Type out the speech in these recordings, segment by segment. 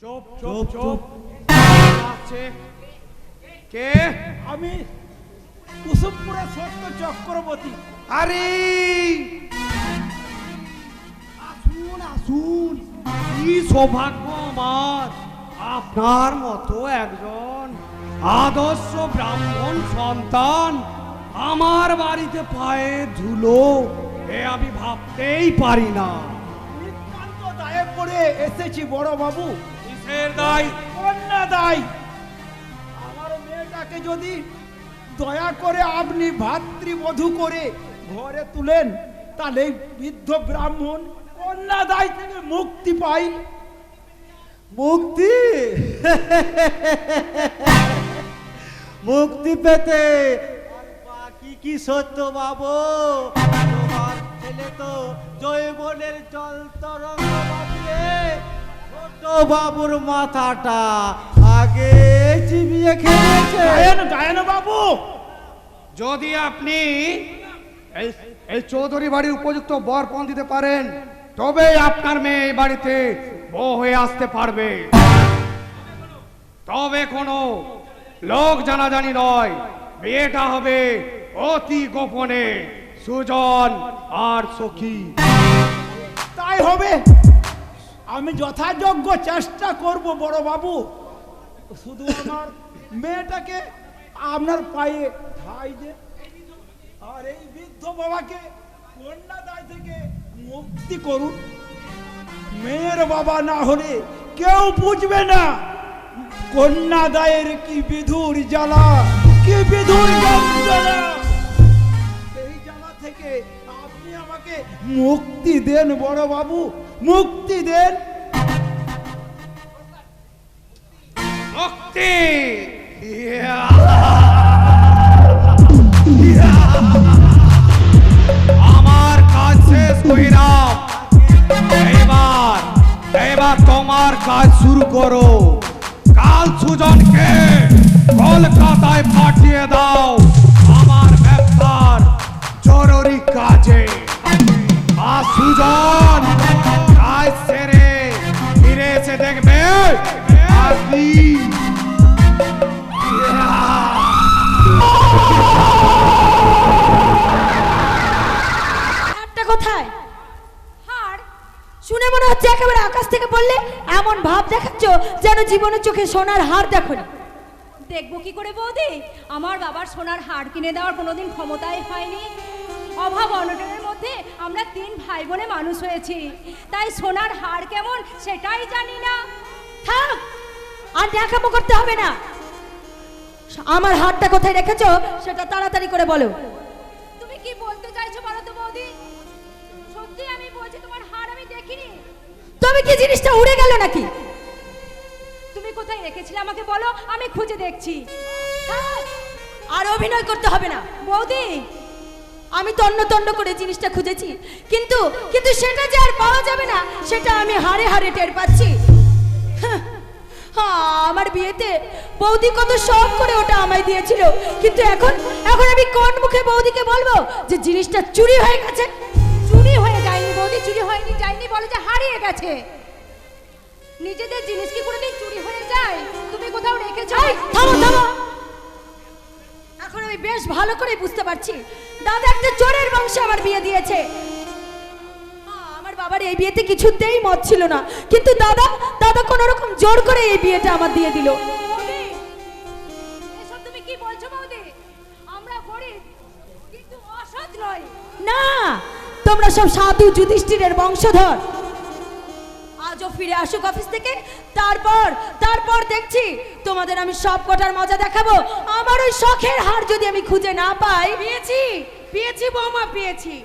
চুপ চুপ চুপ। কে? আমি কুসুমপুরা সত্য চক্রবর্তী। আরে আসুন আসুন। কি সৌভাগ্য আমার, আপনার মতো একজন আদর্শ ব্রাহ্মণ সন্তান আমার বাড়িতে পায়ে ধুলো, এ আমি ভাবতেই পারি না। নিতান্ত দায়ে পড়ে এসেছি বড় বাবু। কিসের দায়? কন্যা দায়। আমার মেয়েটাকে যদি দয়া করে আপনি ভাতৃবধূ করে ঘরে তুলেন, তাহলে এই বৃদ্ধ ব্রাহ্মণ কন্যা দায় থেকে মুক্তি পাই। মুক্তি মুক্তি পেতে আর বাকি কি সত্য বাবু? তোমার ছেলে তো জৈবনের জল তরঙ্গ বাবিয়ে ছোট বাবুর মাথাটা আগে চিবিয়ে খেয়েছে। গায়ন বাবু, যদি আপনি এই চৌধুরী বাড়ির উপযুক্ত বরপণ দিতে পারেন, তবে আপনার মেয়ে এই বাড়িতে বউ হয়ে আসতে পারবে। তবে কোনো লোক জানাজানি নয়, বিয়েটা হবে অতি গোপনে, সুজন আর সখী। তাই হবে। আমি যথাযোগ্য চেষ্টা করব বড় বাবু। শুধু আমার মেয়েটাকে আপনার পায়ে ঠাঁই দে, আর এই বৃদ্ধ বাবাকে কন্যা দায় থেকে মুক্তি করুন। মেয়ের বাবা না হলে কেউ বুঝবে না কন্যা দায়ের কি বিধুর জ্বালা, কি বিধুর যন্ত্রণা। সেই জ্বালা থেকে আপনি আমাকে মুক্তি দেন বড় বাবু, মুক্তি দেন। মুক্তি! আমার কাজ শেষ কইরাম। এবার তোমার কাজ শুরু করো। কাল সুজনকে কলকাতায় পাঠিয়ে দাও আমার ব্যবসার জরুরি কাজে। আর সুজন কাজ সেরে ফিরে এসে দেখবে আপনি কোথায়? হার শুনে মনে হচ্ছে একেবারে আকাশ থেকে পড়লে এমন ভাব দেখাচ্ছ যেন জীবনের চোখে সোনার হার দেখোনি। দেখবো কি করে বৌদি, আমার বাবার সোনার হার কিনে দেওয়ার কোনোদিন ক্ষমতাই হয়নি। অভাব অনটনের মধ্যে আমরা 3 ভাই বোনে মানুষ হয়েছি, তাই সোনার হার কেমন সেটাই জানি না। থাক, আর দেখামো করতে হবে না। আমার হারটা কোথায় রেখেছো সেটা তাড়াতাড়ি করে বলো। তুমি কি বলতে চাইছো বলো তো বৌদি? সত্যি আমি বলছি তোমার হার আমি দেখিনি। তবে কি জিনিসটা উড়ে গেল নাকি? তুমি কোথায় রেখেছিলে আমাকে বলো, আমি খুঁজে দেখছি। থাক, আর অভিনয় করতে হবে না। বৌদি আমি তন্ন তন্ন করে জিনিসটা খুঁজেছি, কিন্তু কিন্তু সেটা যে আর পাওয়া যাবে না সেটা আমি হারে হারে টের পাচ্ছি। আমার বিয়েতে বৌদি কত শখ করে ওটা আমায় দিয়েছিল, কিন্তু এখন এখন আমি কোন মুখে বৌদিকে বলবো যে জিনিসটা চুরি হয়ে গেছে? চুরি হয়ে যায়নি বৌদি, চুরি হয়নি যায়নি বলে যে হারিয়ে গেছে। নিজেদের জিনিস কি কোনোদিন চুরি হয়ে যায়? তুমি কোথাও রেখেছো? থামো থামো, এখন আমি বেশ ভালো করে বুঝতে পারছি দাদা একটা চোরের বংশে আমার বিয়ে দিয়েছে। আমার বাবার এই বিয়েতে কিছুতেই মত ছিল না, কিন্তু দাদা দাদা কোন রকম জোর করে এই বিয়েটা আমার দিয়ে দিল। বৌদি, এসব তুমি কি বলছো বৌদি? আমরা গরিব কিন্তু অসৎ নয়। না, তোমরা সব সাধু যুধিষ্ঠিরের বংশধর। আজও ফিরে আসুক অফিস থেকে, তারপর দেখছি তোমাদের আমি সব কটার মজা দেখাবো। আমার ওই শখের হার যদি আমি খুঁজে না পাই। পেয়েছি বৌমা, পেয়েছি।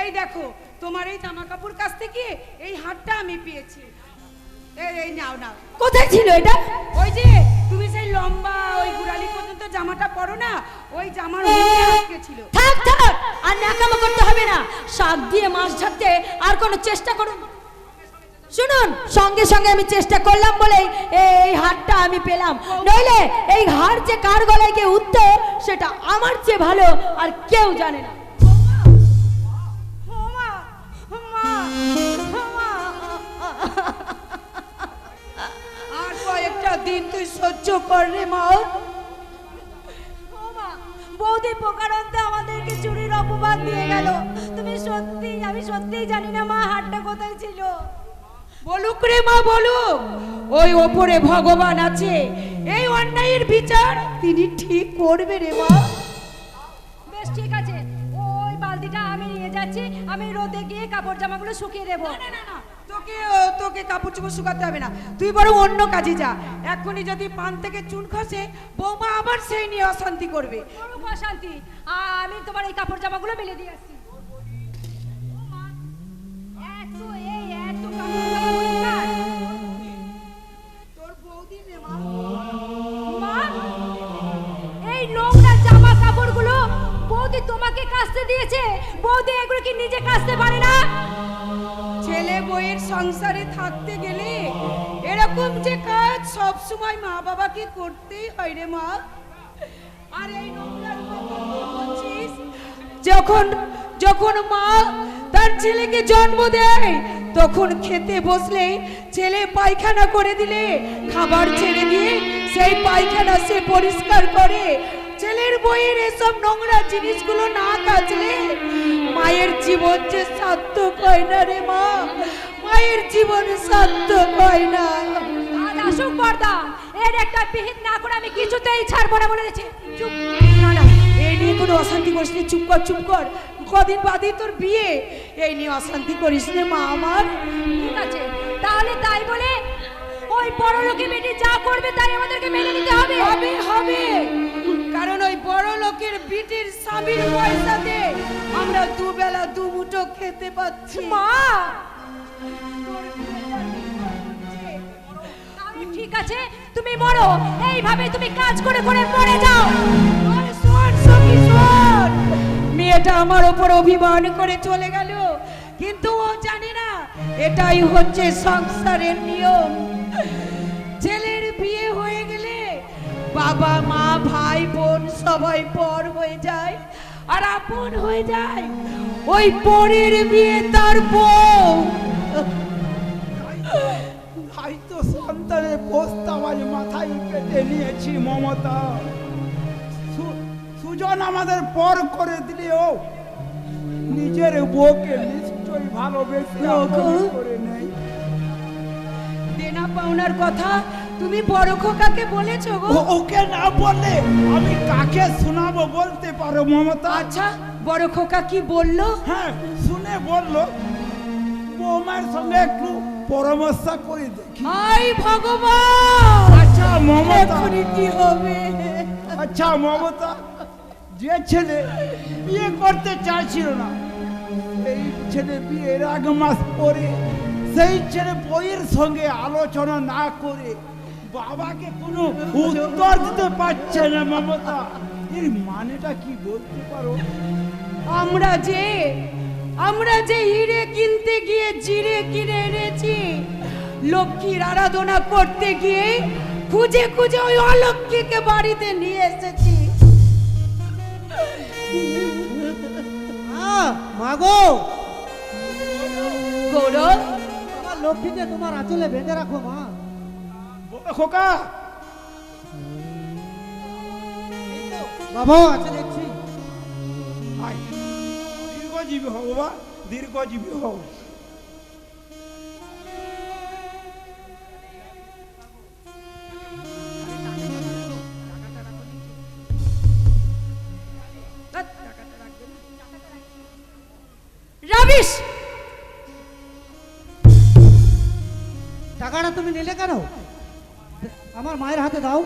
এই দেখো, তোমার এই জামা কাপড় কাছ থেকে এই হারটা আমি পেয়েছি। এই নাও নাও। কোথায় ছিল এটা? ওই যে তুমি সেই লম্বা ওই গুড়ালি পর্যন্ত জামাটা পরো না, ওই জামার মধ্যে আটকে ছিল। থাক থাক, আর ন্যাকামো করতে হবে না। শাক দিয়ে মাছ ঢাকতে আর কোনো চেষ্টা করুন। শুনুন, সঙ্গে সঙ্গে আমি চেষ্টা করলাম বলেই এই হারটা আমি পেলাম, নইলে এই হার যে কার গলায় গিয়ে উঠত সেটা আমার চেয়ে ভালো আর কেউ জানে না। দিন তুই সহ্য কর রে মা। ও মা, বৌদি প্রকারান্তে আমাদেরকে চুরির অপবাদ দিয়ে গেল। তুমি সত্যি, আমি সত্যিই জানি না মা হাটটা কোথায় ছিল। বলুক রে মা, বলুক। ওই ওপরে ভগবান আছে, এই অন্যায়ের বিচার তিনি ঠিক করবে রে মা। বেশ ঠিক আছে, ওই বালতিটা আমি নিয়ে যাচ্ছি, আমি রোদে গিয়ে কাপড় জামাগুলো শুকিয়ে দেবো। না না না, তোকে তোকে কাপড় চোপড় শুকাতে হবে না, তুই বরং অন্য কাজে যা। এখনই যদি পান থেকে চুন খসে, বৌমা আবার সেই নিয়ে অশান্তি করবে। করুক অশান্তি, আমি তোমার এই কাপড় জামাগুলো মেলে দিয়ে আসছি। এত কাপড় জামাগুলো কার? তোর বৌদি রে মা। মা, এই নোংরা জামা কাপড়গুলো বৌদি তোমাকে কাচতে দিয়েছে। বৌদি এগুলো কি নিজে কাচতে পারে না? ছেলে বইয়ের সংসারে থাকতে গেলে এরকম যে কাজ সব সময় মা বাবাকে করতেই হয় রে মা। আর এই নোংরার কথা তুই বলছিস, যখন যখন মা তার ছেলেকে জন্ম দেয়, তখন খেতে বসলে ছেলে পায়খানা করে দিলে খাবার ছেড়ে দিয়ে সেই পায়খানা সে পরিষ্কার করে। ছেলের বইয়ের এসব নোংরা জিনিসগুলো না কাচলে মায়ের জীবন যে সার্থক হয় না রে মা, মায়ের জীবন সার্থক হয় না। আজ আসুক পর্দা, এর একটা বিহিত না করে আমি কিছুতেই ছাড়বো না বলে দিচ্ছি। চুপ, না না, এই নিয়ে কোনো অশান্তি করিস নি, চুপ কর চুপ কর। কদিন বাদেই তোর বিয়ে, এই নিয়ে অশান্তি করিস নে মা আমার। ঠিক আছে, তাহলে তাই বলে ওই বড় লোকের বেটি যা করবে তাই আমাদেরকে মেনে নিতে হবে। হবে হবে, কারণ ওই বড় লোকের বিটির স্বামীর পয়সাতে আমরা দুবেলা দুমুঠো খেতে পাচ্ছি। মা, তাহলে ঠিক আছে, তুমি মরো, এইভাবে তুমি কাজ করে করে মরে যাও। আর শোন সখী শোন, মেয়েটা আমার ওপর অভিমান করে চলে গেল, কিন্তু ও জানে না এটাই হচ্ছে সংসারের নিয়ম। ছেলের বিয়ে হয়ে গেলে বাবা মা ভাই বোন সবাই পর হয়ে যায়, আর আপন হয়ে যায় ওই পরের বিয়ে তার বউ। তাই তো সন্তানের প্রস্তাব আজ মাথায় পেতে নিয়েছি মমতা। সুজন আমাদের পর করে দিলেও নিজের বউকে নিশ্চয়ই ভালোবেসে আপন করে নেই। দেনা পাওনার কথা তুমি বড় খোকাকে বলেছো গো? ওকে না বললে আমি কাকে শোনাবো বলতে পারো মমতা? আচ্ছা, বড় খোকা কি বললো? হ্যাঁ, শুনে বললো বৌমার সঙ্গে একটু পরামর্শ করে দেখি। হাই ভগবান, আচ্ছা মমতা, এখনই কি হবে? আচ্ছা মমতা, যে ছেলে বিয়ে করতে চাইছিল না, এই ছেলে বিয়ের আগ মাস পরে সেই ছেলে বইয়ের সঙ্গে আলোচনা না করে বাবাকে কোনো উত্তর দিতে পারছে না মমতা। এর মানেটা কি বলতে পারো? আমরা যে হিরে কিনতে গিয়ে জিরে কিনে এনেছি, লক্ষ্মীর আরাধনা করতে গিয়ে খুঁজে খুঁজে ওই অলক্ষ্মীকে বাড়িতে নিয়ে এসেছি। মাগো, গৌরব, আমার লক্ষ্মীকে তোমার আঁচলে বেঁধে রাখো মা। বলো খোকা। বাবা আছে দেখছি। আয়, দীর্ঘজীবী হও বাবা, দীর্ঘজীবী হও। রাবিশ, টাকাটা তুমি নিলে কেন? আমার মায়ের হাতে দাও।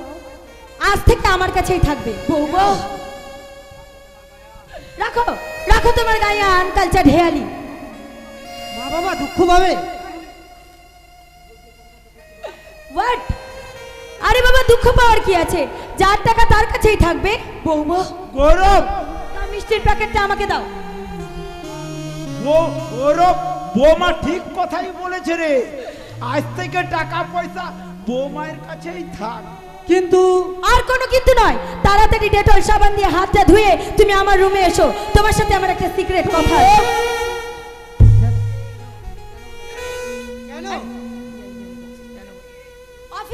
আজ থেকে আমার কাছেই থাকবে। বৌমা, রাখো রাখো তোমার গায়ে আনকালচার হেয়ালি। মা বাবা দুঃখ পাবে। হোয়াট? আরে বাবা, দুঃখ পাওয়ার কি আছে? যার টাকা তার কাছেই থাকবে। বৌমা, গৌরব, মিষ্টির প্যাকেটটা আমাকে দাও। গৌরব, বৌমা ঠিক কথাই বলেছে রে। আজ থেকে টাকা পয়সা বৌমায়ের কাছেই থাক। কিন্তু আর কোনো কিন্তু নয়, তাড়াতাড়ি ডেটল সাবান দিয়ে হাতটা ধুয়ে তুমি আমার রুমে এসো। তোমার সাথে আমার একটা সিক্রেট কথা আছে। কেন?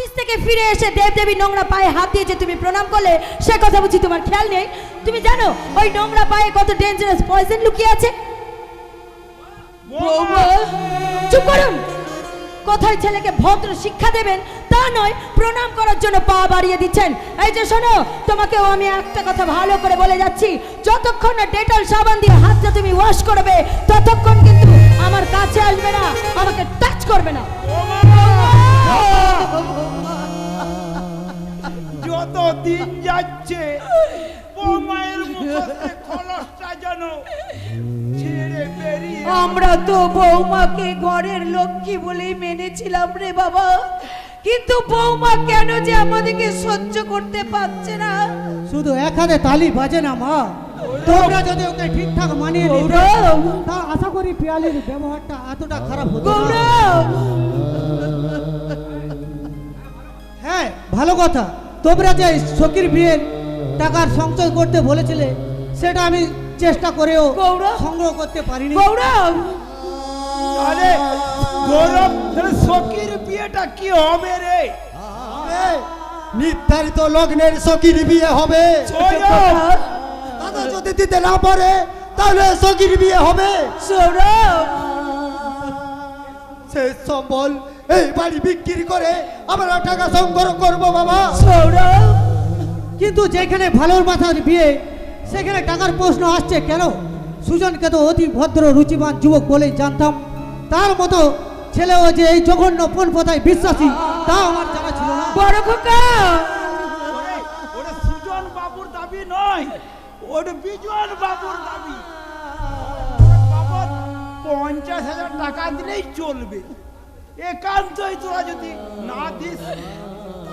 অফিস থেকে ফিরে এসে দেবদেবী নোংরা পায়ে হাত দিয়েছে তুমি প্রণাম করলে, সে কথা বুঝি তোমার খেয়াল নেই? তুমি জানো ওই নোংরা পায়ে কত ডেঞ্জারাস পয়জন লুকিয়ে আছে? বৌমা, চুপ করুন। কোথায় ছেলেকে ভদ্র শিক্ষা দেবেন তা নয়, প্রণাম করার জন্য পা বাড়িয়ে দিচ্ছেন। এই যে শোনো, তোমাকেও আমি একটা কথা ভালো করে বলে যাচ্ছি, যতক্ষণ না ডেটল সাবান দিয়ে হাতটা তুমি ওয়াশ করবে ততক্ষণ কিন্তু আমার কাছে আসবে না, আমাকে টাচ করবে না। যত দিন যাচ্ছে বৌমায়ের মুখে খলসটা যেন ছেড়ে বেরিয়ে আমরা তো বৌমাকে ঘরের লক্ষ্মী বলেই মেনেছিলাম রে বাবা, কিন্তু বৌমা কেন যে আমাদেরকে সহ্য করতে পারছে না। শুধু এক হাতে তালি বাজে না মা, তোমরা যদি ওকে ঠিকঠাক মানিয়ে নিতে গৌরব! তা আশা করি পিয়ালির ব্যবহারটা এতটা খারাপ হতো না। গৌরব, হ্যাঁ ভালো কথা, তোমরা যে সখীর বিয়ের টাকার সঞ্চয় করতে বলেছিলে সেটা আমি চেষ্টা করেও গৌরব! সংগ্রহ করতে পারিনি। গৌরব, আরে গৌরব, তাহলে সখীর বিয়েটা কি হবে রে? নির্ধারিত লগ্নের সখীর বিয়ে হবে। গৌরব, দাদা যদি দিতে না পারে তাহলে সখীর বিয়ে হবে। সৌরভ, সে সম্বল এই বাড়ি বিক্রি করে আমরা টাকা সংগ্রহ করবো বাবা। সৌরভ, কিন্তু যেখানে ভালোর মাথার বিয়ে সেখানে টাকার প্রশ্ন আসছে কেন? সুজনকে তো অতি ভদ্র রুচিমান যুবক বলেই জানতাম, তার মতো ছেলেও যে এই জঘন্য পণ প্রথায় বিশ্বাসী তা আমার জানা ছিল না। বড় খোকা, ওটা সুজন বাবুর দাবি নয়, ওটা বিজন বাবুর দাবি। বাবার 50,000 টাকা দিলেই চলবে। একান্তই তোরা যদি না দিস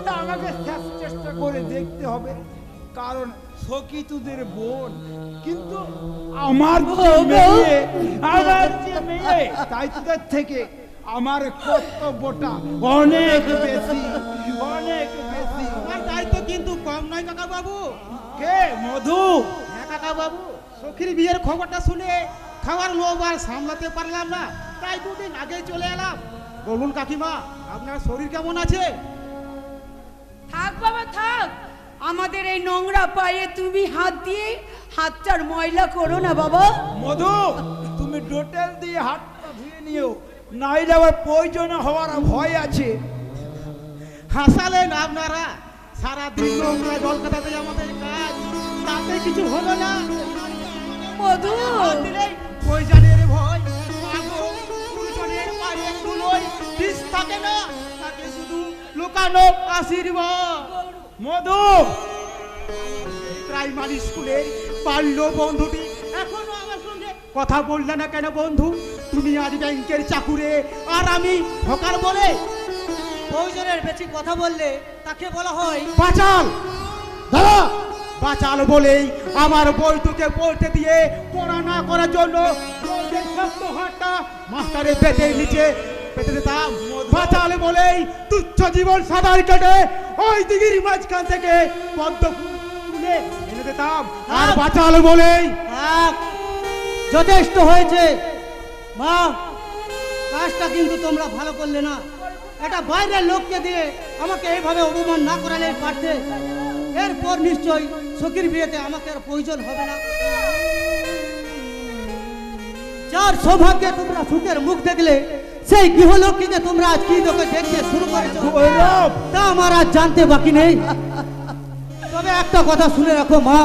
তা আমাকে শেষ চেষ্টা করে দেখতে হবে, কারণ সখী তোদের বোন, কিন্তু আমার যে মেয়ে, তাই তোদের থেকে আমার কর্তব্যটা অনেক বেশি, অনেক বেশি। আমার দায়িত্ব কিন্তু কম নয় কাকা বাবু। কে মধু? হ্যাঁ কাকা বাবু, সখীর বিয়ের খবরটা শুনে খাওয়ার লোভ আর সামলাতে পারলাম না, তাই দুদিন আগে চলে এলাম। বলুন কাকিমা, আপনার শরীর কেমন আছে? থাক বাবা থাক, আমাদের এই নোংরা পায়ে তুমি হাত দিয়ে হাতটার ময়লা করো না বাবা। মধু, তুমি ডোটেল দিয়ে হাতটা ধুয়ে নিও, নাইলে আবার প্রয়োজন হওয়ার ভয় আছে। হাসালেন আপনারা, সারা দিন নোংরা জল কাটাতে আমাদের কাজ, তাতে কিছু হলো না। মধু, পয়জানের ভয়, আগো গুরুজনের পায়ে ধুলোয় বিষ থাকে না, তাকে শুধু লুকানো আশীর্বাদ। মধু, প্রাইমারি স্কুলের বাল্য বন্ধুটি এখনো আমার সঙ্গে কথা বললে না কেন বন্ধু? তুমি আজ ব্যাংকের চাকুরে আর আমি হকার বলে। প্রয়োজনের বেশি কথা বললে তাকে বলা হয় বাচাল। দাদা, বাচাল বলেই আমার বইটুকে পড়তে দিয়ে পড়া না করার জন্য রোজের শক্ত হাতটা মাস্টারের পেটের নিচে পেতে দিতাম। বাচাল বলেই তুচ্ছ জীবন সাঁতার কেটে ওই দিঘির মাঝখান থেকে পদ্ম ফুল তুলে এনে দিতাম। আর বাচাল বলেই যথেষ্ট হয়েছে মা, কাজটা কিন্তু তোমরা ভালো করলে না। এটা বাইরের লোককে দিয়ে আমাকে এইভাবে অপমান না করালে পারতে। এরপর নিশ্চয়ই সখীর বিয়েতে আমাকে আর প্রয়োজন হবে না। যার সৌভাগ্যে তোমরা সুখের মুখ দেখলে সেই গৃহলক্ষ্মীকে তোমরা আজ কি লোকে দেখতে শুরু করেছো তা আমার আজ জানতে বাকি নেই। তবে একটা কথা শুনে রাখো মা,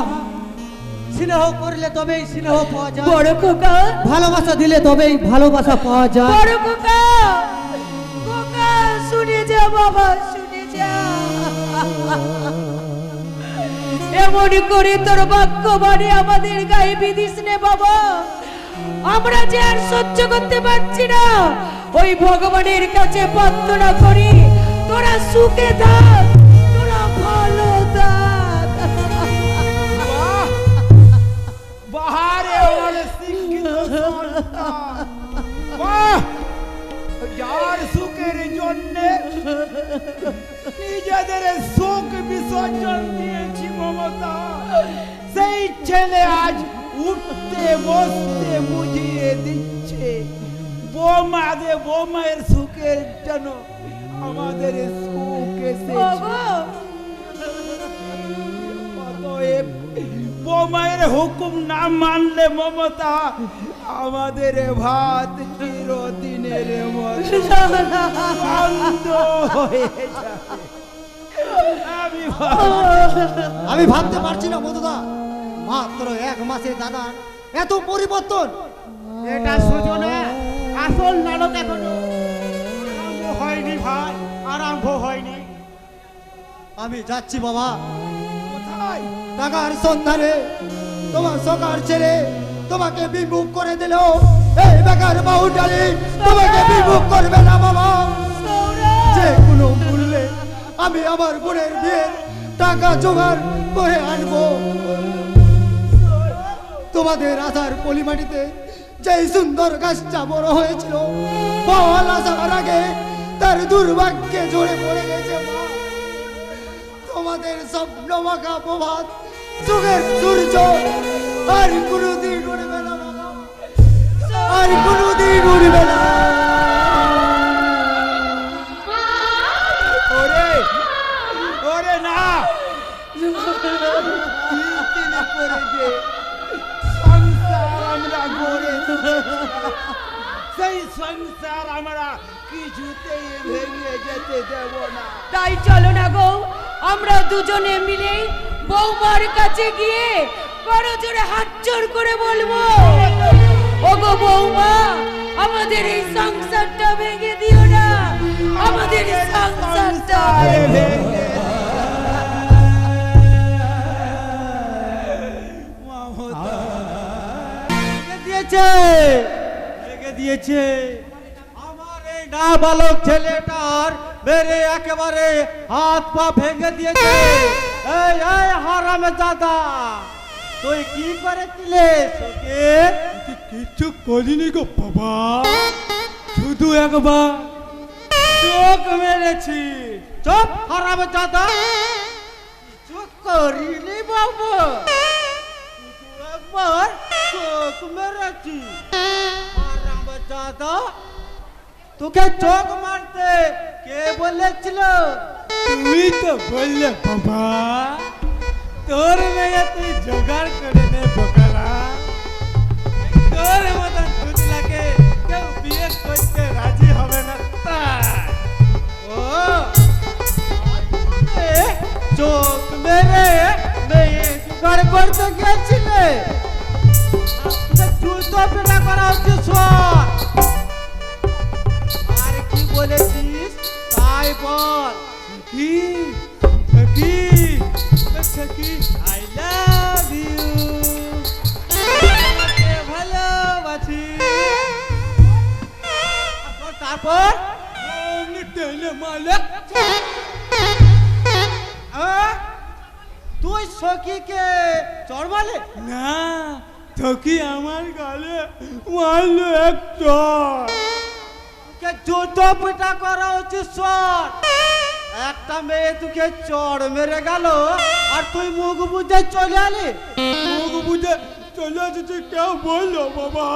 স্নেহ করলে তবেই স্নেহ পাওয়া যায়, বড় খোকা, ভালোবাসা দিলে তবেই ভালোবাসা পাওয়া যায়। বড় খোকা, খোকা শুনে যা বাবা, শুনে যা। এমন করে তোর বাক্য বাড়ি আমাদের গায়ে বিধিস নে বাবা, আমরা যে আর সহ্য করতে পারছি না। ওই ভগবানের কাছে প্রার্থনা করি তোরা সুখে থাক, তোরা ভালো থাক। বাহ! বাহারে আমার শিক্ষিত সন্তান। বাহ! যার সুখের জন্য নিজেদের সুখ বিসর্জন দিয়েছি মমতা, সেই ছেলে আজ উঠতে বসতে বুঝিয়ে দিচ্ছে বৌমায়ের সুখের জন্য আমাদের সুখ এসেছি। ওগো অতএব বৌমায়ের হুকুম না মানলে মমতা আমাদের ভাত চিরদিনের মতো বন্ধ হয়ে যাবে। আমি ভাবতে পারছি না মধুদা, মাত্র 1 মাসে দাদার এত পরিবর্তন। এটা সূচনা, আসল নাটক এখনো আরম্ভ হয়নি ভাই, আরম্ভ হয়নি। আমি যাচ্ছি বাবা, কোথায়? টাকার সন্ধানে। তোমার সকার ছেড়ে তোমাকে বিমুখ করে দিল, এই বেকার বাহুটালি তোমাকে বিমুখ করবে না বাবা। যে কোনো মূল্যে আমি আমার বোনের বিয়ের টাকা জোগাড় করে আনবো। তোমাদের আধার পলিমাটিতে যে সুন্দর গাছটা বড় হয়েছিল, বল আসার আগে তার দুর্ভাগ্যে ঝরে পড়ে গেছে মা। তোমাদের স্বপ্ন মাখা প্রভাত যুগের সূর্য আর কোনোদিন উঠবে না বাবা, আর কোনোদিন উঠবে না। ওরে ওরে না, তিল করে যে সংসার আমরা গড়ে সেই সংসার আমরা কিছুতেই ভেঙে যেতে দেব না। তাই চলো না গো, আমরা দুজনে মিলে বৌমার কাছে গিয়ে বড় জোরে হাত জোর করে বলবো, ওগো বৌমা, আমাদের এই সংসারটা ভেঙে দিও না, আমাদের এই সংসারটা দিয়েছে, রেখে দিয়েছে। আমার এই নাবালক ছেলেটার মেরে একেবারে হাত পা ভেঙে দিয়েছে। এই এই হারামজাদা, তুই কি করেছিলিস ওকে? কিচ্ছু করিনি গো বাবা, শুধু একবার চোখ মেরেছি। চুপ হারামজাদা, চুপ করিনি বাবু, শুধু একবার চোখ মেরেছি। হারামজাদা, তোকে চোখ মারতে কে বলেছিল? তুমি তো বললে বাবা, তোর মেয়ে তুই জোগাড় করে নে বোকারা, তোর মতন পুতলাকে কেউ বিয়ে করতে রাজি হবে না। তাই ও এ, চোখ মেরে মেয়ে জোগাড় করতে গেছিলে? জুতো পেটা করা হচ্ছে সর। আর কি বলেছিস তাই বল। কি সখী, সখী, আই লাভ ইউ, তোমাকে ভালোবাসি। তারপর অমনি টেনে মারলে। তুই সখীকে চড় মারলে? না, সখী আমার গালে মারলো একটা। কে জুতো পিটা করা উচিত সর। একটা মেয়ে তোকে চড় মেরে গেল আর তুই মুখ বুঝে চলে আলি। মুখ বুঝে চলে এসেছে কেউ বললো বাবা,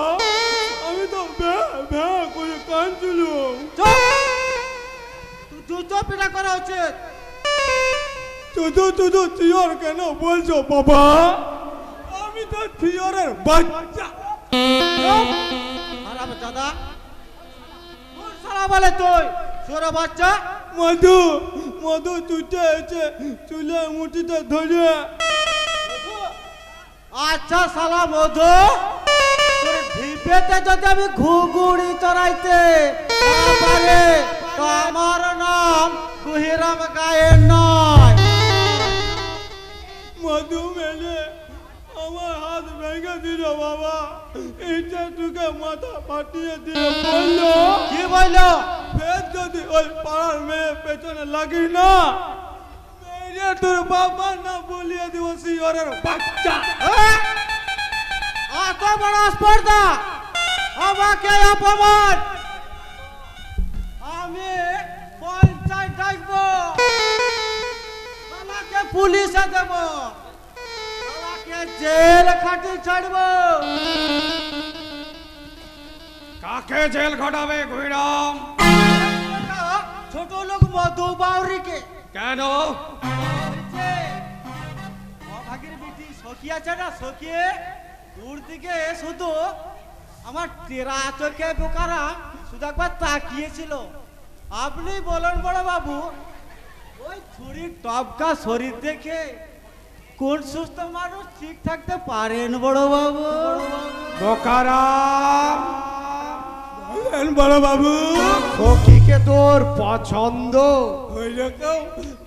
আমি তো ভ্যা করে কাঁদছিলাম। চুপ! তুই জুতো পিটা করা উচিত। শুধু শুধু থিওর কেন বলছো বাবা? আমি তো থিওরের বাচ্চা। আরাম দাদা, কোন সারা বলে তুই সোরা বাচ্চা? মধু মধু ছুটে এসে চুলে মুঠিতে ধরে। আচ্ছা শালা মধু, তোর ঢিপেতে যদি আমি ঘুঘুড়ি চড়াইতে না পারে তো আমার নাম কুহিরাম গায়ের নয়। মধু মেলে আমার হাত ভেঙে দিল বাবা, এইটা তোকে মাথা ফাটিয়ে দিয়ে বললো, কি বললো? ফের যদি ওই পাড়ার মেয়ে পেছনে লাগি না, মেরে তোর বাবা না বলিয়ে দিব শিওরের বাচ্চা। এত বড় স্পর্ধা, আমাকে অপমান! আমি পঞ্চায়েত ডাকবো, আমাকে পুলিশে দেব, আমাকে জেল খাটি ছাড়বো। কাকে জেল খাটাবে ঘুইরাম? ছোট লোক মধু বাউরিকে। কেন? অভাগের বেটি সখী আছে না, সখী দূর থেকে শুধু আমার টেরা চোখে বোকারা শুধু একবার তাকিয়েছিল। আপনি বলেন বড় বাবু, ওই ছুরির টপকা শরীর দেখে কোন সুস্থ মানুষ ঠিক থাকতে পারেন বড় বাবু? বোকারা বলেন বড় বাবু, সখীকে তোর পছন্দ? ওই রকম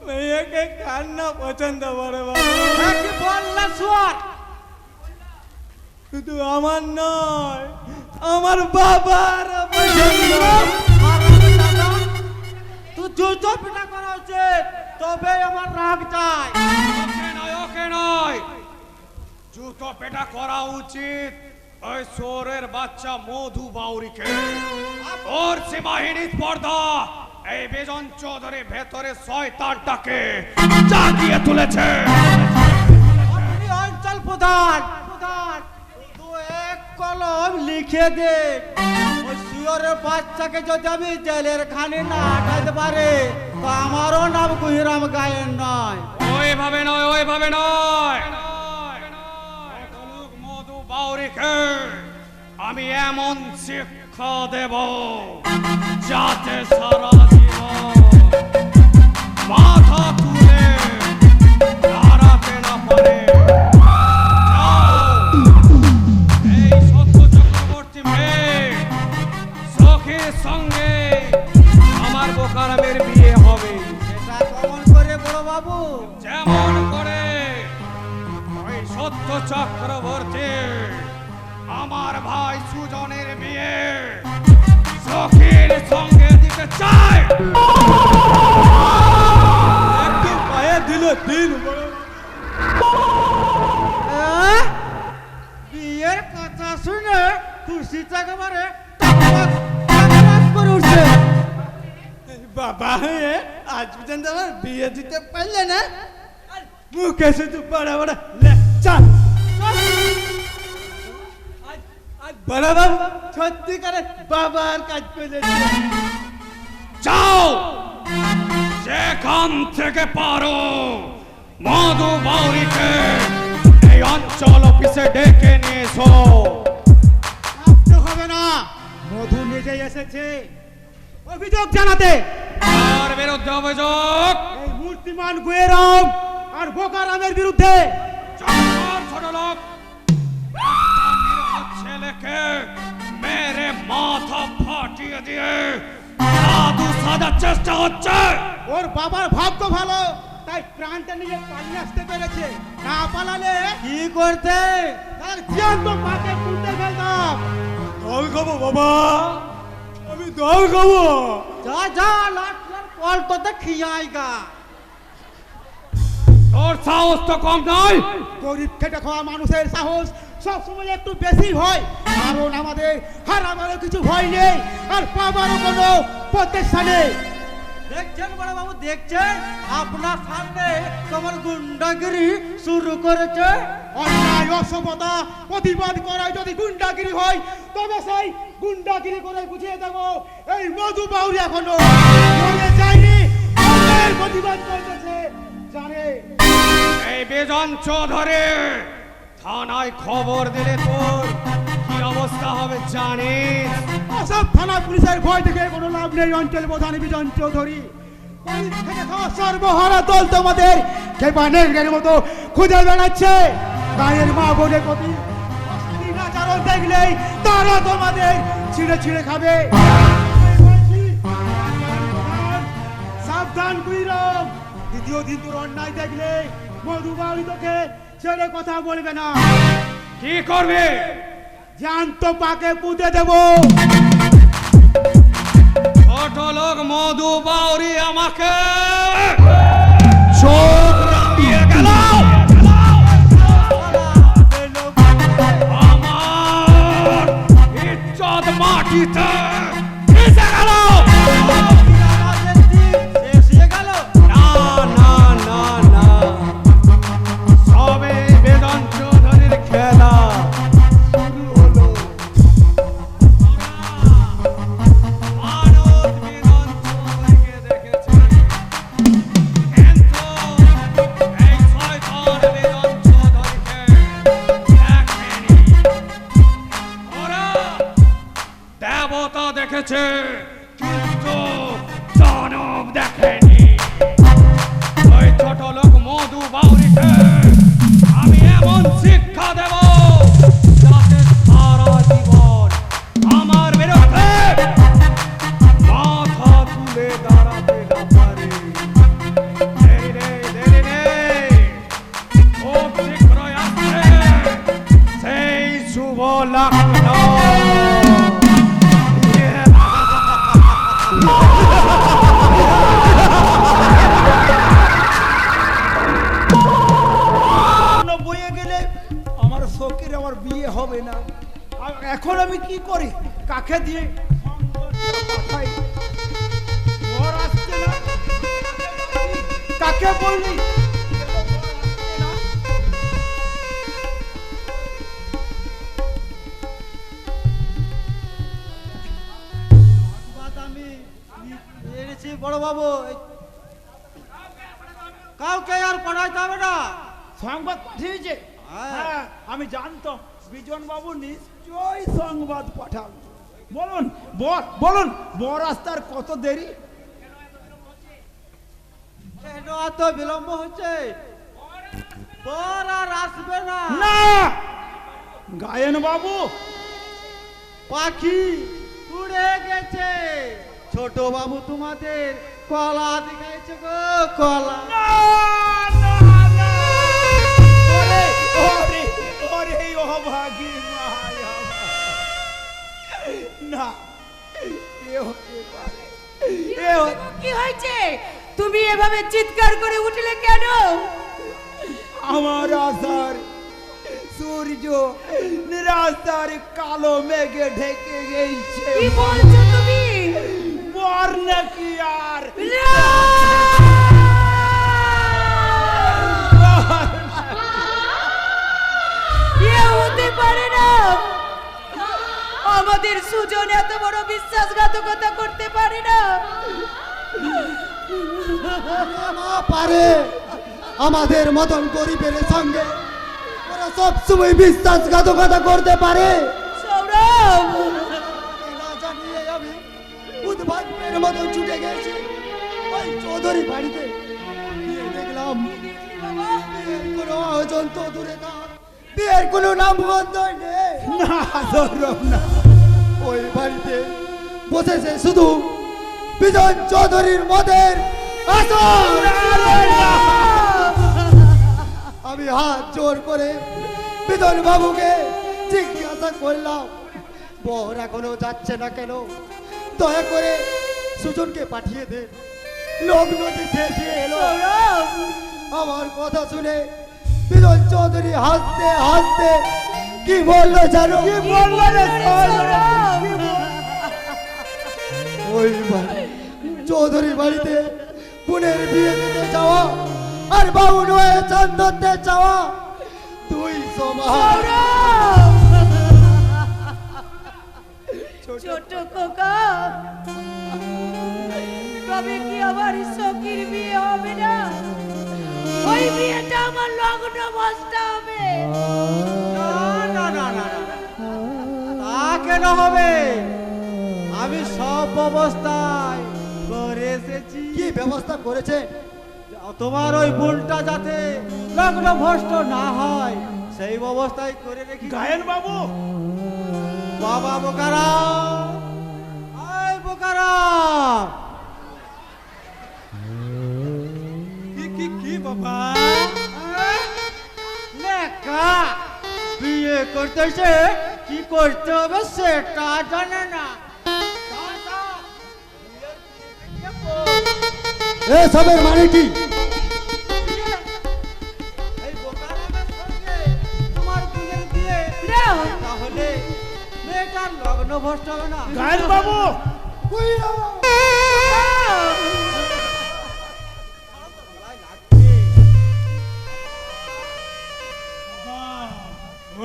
মেয়েকে কার না পছন্দ বড় বাবু? কি বললা সুয়ার? শুধু আমার নয়, আমার বাবার পছন্দ। তুই জুতো পিটা করা উচিত, তবে আমার রাগ যায়। ওকে নয়, জুতো পেটা করা উচিত ওই সোরের বাচ্চা মধু বাউরিকে। ওর সীমাহীন স্পর্ধা এই বেজন চৌধুরী ভেতরে শয়তানটাকে জাগিয়ে তুলেছে। আপনি অঞ্চল প্রধান, শুধু এক কলম লিখে দে, ওই শুয়োরের বাচ্চাকে যদি আমি জেলের খানে না আটাতে পারে, তো আমারও নাম গুহিরাম গায়েন নয়। ওইভাবে নয়, ওইভাবে নয়। মধু বাউরিকে আমি এমন শিক্ষা দেব যাতে সারা জীবন মাথা তুলে দাঁড়াতে না পারে। এই সত্য চক্রবর্তী মেয়ে সখীর সঙ্গে আমার বোকারামের বিয়ে হবে। সেটা কেমন করে বড় বাবু? যেমন করে ওই সত্য চক্রবর্তী আমার ভাই সুজনের বিয়ে সখীর সঙ্গে দিতে চায়। একটু পায়ে দিল দিন। বিয়ের কথা শুনে খুশিতে একেবারে টাক করে উঠছে। বাবা আজ পর্যন্ত আমার বিয়ে দিতে পারলে না, মুখে শুধু বড় বড় লেকচার। বড় বাবু সত্যিকারে বাবার কাজ করেছে। যাও যেখান থেকে পারো মধু বাউরিকে এই অঞ্চল অফিসে ডেকে নিয়ে এসো। ভাবতে হবে না, মধু নিজেই এসেছে অভিযোগ জানাতে। আর বিরুদ্ধে অভিযোগ? এই মূর্তিমান গুয়েরাম আর বোকারামের বিরুদ্ধে। ছোট লোক ছেলেকে মেরে মাথা ফাটিয়ে দিয়ে সাধু সাজার চেষ্টা হচ্ছে। ওর বাবার ভাগ্য ভালো, তাই প্রাণটা নিয়ে পালিয়ে আসতে পেরেছে। না পালালে কি করতে? তার জ্যান্ত মাকে পুঁতে ফেলতাম। দল খাবো বাবা, আমি দল খাবো। যা যা লাট লাট পল্টতে খিয়াইগা। তোর সাহস তো কম নয়। গরিব খেটে খাওয়া মানুষের সাহস সবসময় একটু বেশি হয়, কারণ আমাদের হারাবারও কিছু ভয় নেই আর পাবারও কোনো প্রত্যাশা নেই। দেখছেন বড় বাবু, দেখছেন আপনার সামনে তোমার গুন্ডাগিরি শুরু করেছে। অন্যায় অসভ্যতা প্রতিবাদ করায় যদি গুন্ডাগিরি হয়, তবে সেই গুন্ডাগিরি করে বুঝিয়ে দেব এই মধু বাউরি এখনো মরে যায়নি, আমাদের প্রতিবাদ করতেছে জানে। এই বেজন চৌধুরী থানায় খবর দিলে তোর কি অবস্থা হবে জানিস? সব থানা পুলিশের ভয় থেকে কোনো লাভ নেই। অঞ্চল প্রধান বিজন চৌধুরী সর্বহারা দল তোমাদের খেপানের মতো খুঁজে বেড়াচ্ছে। গায়ের মা বোনের প্রতি অশালীন আচরণ দেখলেই তারা তোমাদের ছিঁড়ে ছিঁড়ে খাবে। সাবধান গুইরম, দ্বিতীয় দিন তোর অন্যায় দেখলে মধুবাড়ি তোকে ছেড়ে কথা বলবে না। কি করবে? জ্যান্ত পাকে পুঁতে দেব। ছোট লোক মধু বাউরি আমাকে চোখ রাঙিয়ে গেল। আমার ইজ্জত মাটিতে মিশে গেল। না না না না, সবে বেদন চৌধুরীর খেলা শুরু হলো। মানুষ বেদন চৌধুরীকে দেখেছে এখন আমি কি করি? কাকে দিয়ে পাঠাই? বর আসছে না, কাকে বললি? আমি এনেছি বড় বাবু, কাউকে আর পড়াইতে হবে না। সংবাদ পাঠিয়েছে? হ্যাঁ, আমি জানতাম বিজন বাবু নিশ্চয়ই সংবাদ পাঠান। বলুন বলুন, বর আসতে আর কত দেরি? কেন এত বিলম্ব হচ্ছে? বর আর আসবে না। না, গায়েন বাবু পাখি উড়ে গেছে। ছোট বাবু তোমাদের কলা দেখাইছে গো, কলা। না, না, না। ওরে, ওরে, ওরে, অভাগী মায়া। না, এ হতে পারে। কি হয়েছে? তুমি এভাবে চিৎকার করে উঠলে কেন? আমার আশার সূর্য নিরাশার কালো মেঘে ঢেকে গেছে। কি বলছো তুমি? বর নাকি আর হতে পারে না। আমাদের সুজন এত বড় বিশ্বাসঘাতকতা করতে পারে না। মা পারে আমাদের মতন গরিবের সঙ্গে ওরা সব সময় বিশ্বাসঘাতকতা করতে পারে। সৌরভ, না জানিয়ে আমি উদ্ভাগ্যের মতন ছুটে গেছি ওই চৌধুরী বাড়িতে। গিয়ে দেখলাম বিয়ের কোনো আয়োজন তো দূরে থাক, বিয়ের কোনো নামগন্ধ নেই। না, সৌরভ না। ওই বাড়িতে বসেছে শুধু বিজন চৌধুরীর মদের আসর। আমি হাত জোর করে বিজন বাবুকে জিজ্ঞাসা করলাম, বর এখনো যাচ্ছে না কেন? দয়া করে সুজনকে পাঠিয়ে দে, লগ্ন শেষে এলো। আমার কথা শুনে বিজন চৌধুরী হাসতে হাসতে কি বললো জানো? কি বললো রে ওই চৌধুরী বাড়িতে বোনের বিয়ে দিতে যাওয়া আর বাউন হয়ে চাঁদ ধরতে চাওয়া দুই সমান। ছোট খোকা, তবে কি আমার সখীর বিয়ে হবে না? ওই বিয়েটা আমার লগ্ন বসতে হবে। না না না না, তা কেন হবে? আমি সব ব্যবস্থায় করে এসেছি। কি ব্যবস্থা করেছে? তোমার ওই বোনটা যাতে লগ্ন ভ্রষ্ট না হয় সেই ব্যবস্থাই করে রেখি। গায়েন বাবু, বাবা বোকারা, আয় বোকারা। কি বাবা? লেখা বিয়ে করতেছে, কি করতে হবে সেটা জানে না। এসবের মানে কি? এই বোকারামের সঙ্গে তোমার বোনের বিয়ে, তাহলে মেয়েটার লগ্ন ভ্রষ্ট হবে না। গায়েন বাবু,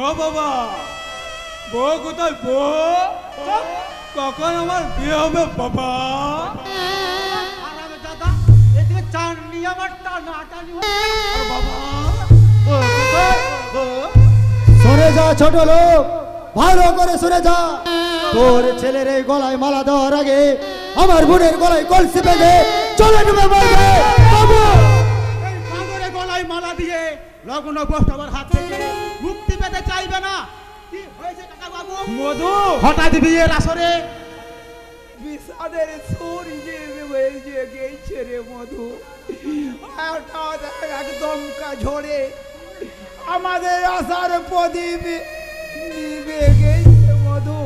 ও বাবা, বউ কোথায়? বউ কখন আমার বিয়ে হবে বাবা? আরামে দাদা, এদিকে চান নিয়ে আমার টানাটানি হচ্ছে। আর বাবা, ও কোথায়? ও সরে যা ছোট লোক, ভালো করে সরে যা। তোর ছেলের এই গলায় মালা দেওয়ার আগে আমার বোনের গলায় কলসি বেঁধে চলে নেবে বলবে। বাবু, এই পাগলের গলায় মালা দিয়ে লগ্ন ভ্রষ্ট আমার হাত থেকে মুক্তি পেতে চাইবে না। কি হয়েছে কাকা বাবু? মধু হঠাৎ বিয়ের আসরে বিষাদের সুর যে বেজে গেছে রে মধু। হঠাৎ একদম ঝরে আমাদের আশার প্রদীপ নিভে গেছে মধু,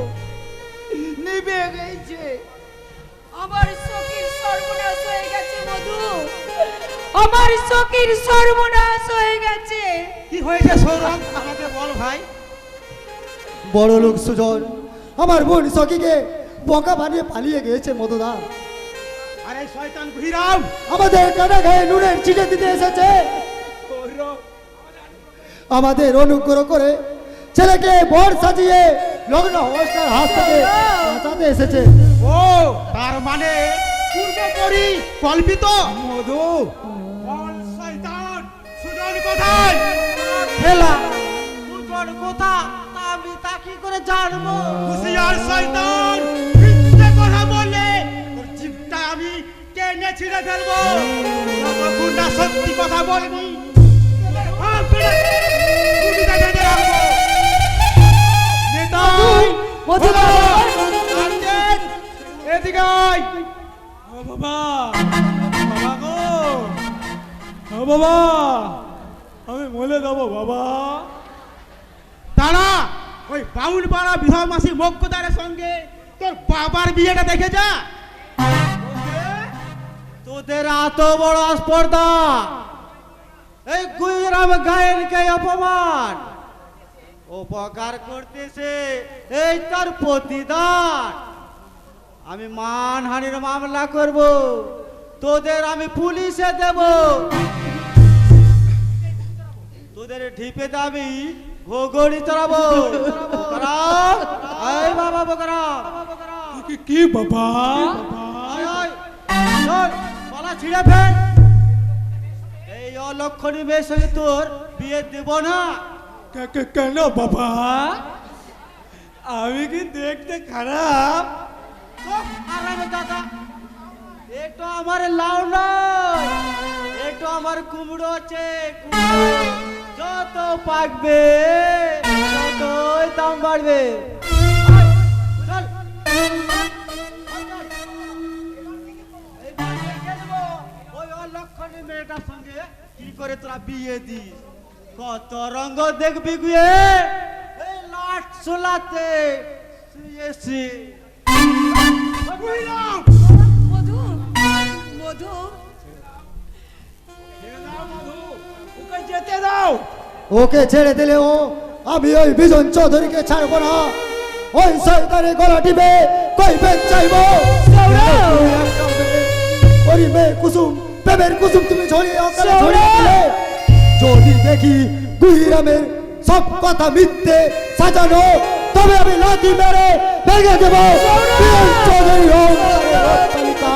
নিভে গেছে। আমার সখীর সর্বনাশ হয়ে গেছে মধু, আমার সখীর সর্বনাশ হয়ে গেছে। কি হয়েছে সৌরভ, আমাকে বল ভাই। বড় লোক সুজন আমার বোন সখীকে বোকা বানিয়ে পালিয়ে গিয়েছে মধুদা। আরে শয়তান ঘুরাও, আমাদের কাটা গায়ে নুনের চিঠে দিতে এসেছে। আমাদের অনুগ্রহ করে ছেলেকে বর সাজিয়ে লগ্ন অবস্থার হাত থেকে বাঁচাতে এসেছে। ও তার মানে পূর্বপরি কল্পিত। মধু বল শয়তান, সুজন কোথায়? হেলা সুজন কোথা তা আমি তা কি করে জানবো? হুঁশিয়ার শয়তান, মিথ্যে কথা বললে তোর জিভটা আমি টেনে ছিঁড়ে ফেলবো। যতক্ষণ না সত্যি কথা বলবি হাত ধরে গুলিতে বেঁধে রাখবো। নেতাই, মধু ও আর্জেন, এদিকে আয়। ও বাবা, বাবা গো, ও বাবা, আমি মলে দেবো বাবা। দাঁড়া, ওই বাউল পাড়া বিবাহ মাসি মক্কদারের সঙ্গে তোর বাবার বিয়েটা দেখে যা। তোদের এত বড় স্পর্ধা, এই গুজরাম গায়েনকে অপমান উপকার করতেছে, এই তার প্রতিদান। আমি মানহানির মামলা করব, তোদের আমি পুলিশে দেব, তোদের ঢিপে দাবি ঘোগড়ি চড়াবো। এই বাবা বকরা, কি বাবা? পালা ছিঁড়ে ফেল। এই অলক্ষণী মেয়ের সঙ্গে তোর বিয়ে দেব না। কেন বাবা? আমি কি দেখতে খারাপ? আরামে দাদা, একটু আমার লাউ নয়, একটু আমার কুমড়ো আছে। কুমড়ো যত পাকবে ততই দাম বাড়বে। চল। ওই অলক্ষণী মেয়েটার সঙ্গে কি করে তোরা বিয়ে দিস? কত রঙ্গ দেখবি গুয়ে, এই লাট চুলাতে শুয়েছি। মধু মধু ওকে যেতে দাও। ওকে ছেড়ে দিলেও আমি ওই বিজন চৌধুরীকে ছাড়বো না। ওই সরকারের গলা টিপে কই বেদ চাইবো। ওই মেয়ে কুসুম, প্রেমের কুসুম তুমি ছড়িয়ে অকালে ছড়িয়ে দিলে। যদি দেখি গুহিরামের সব কথা মিথ্যে সাজানো, তবে আমি লাথি মেরে ভেঙে দেবো বিজন চৌধুরীর অহংকারের অট্টালিকা।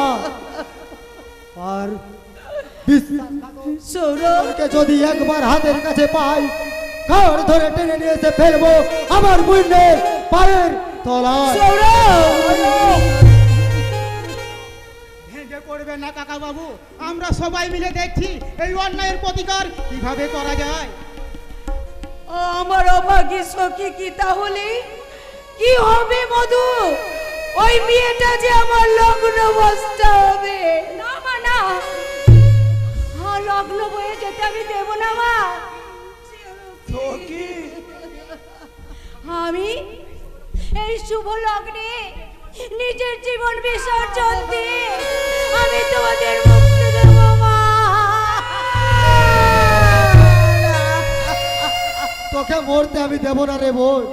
আর সৌরভকে যদি একবার হাতের কাছে পাই, ঘর ধরে টেনে নিয়ে এসে ফেলবো আমার মুন্ডে পায়ের তলায়। ভেঙে পড়বে না কাকা বাবু, আমরা সবাই মিলে দেখছি এই অন্যায়ের প্রতিকার কিভাবে করা যায়। আমার অভাগী সখী কি তাহলে কি হবে মধু? ওই বিয়েটা যে আমার লগ্ন বসতে হবে। না মা না, হ্যাঁ লগ্ন বয়ে যেতে আমি দেব না মা। আমি এই শুভ লগ্নে নিজের জীবন বিসর্জন দিয়ে আমি তোমাদের মুক্তি দেব মা। তোকে মরতে আমি দেব না রে বোন।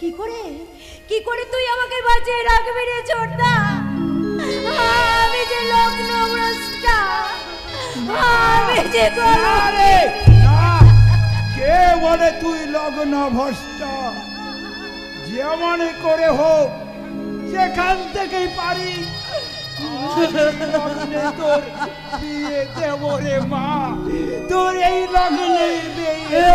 কি করে তুই আমাকে বাঁচিয়ে রাখবি রে ছোটদা? আমি যে লগ্ন ভ্রষ্টা, আমি যে আরে না, কে বলে তুই লগ্ন ভ্রষ্ট? যেমন করে হোক, যেখান থেকেই পারি আজ লগ্নে তোর বিয়ে দেব রে মা। তোর এই লগ্নে বিয়ে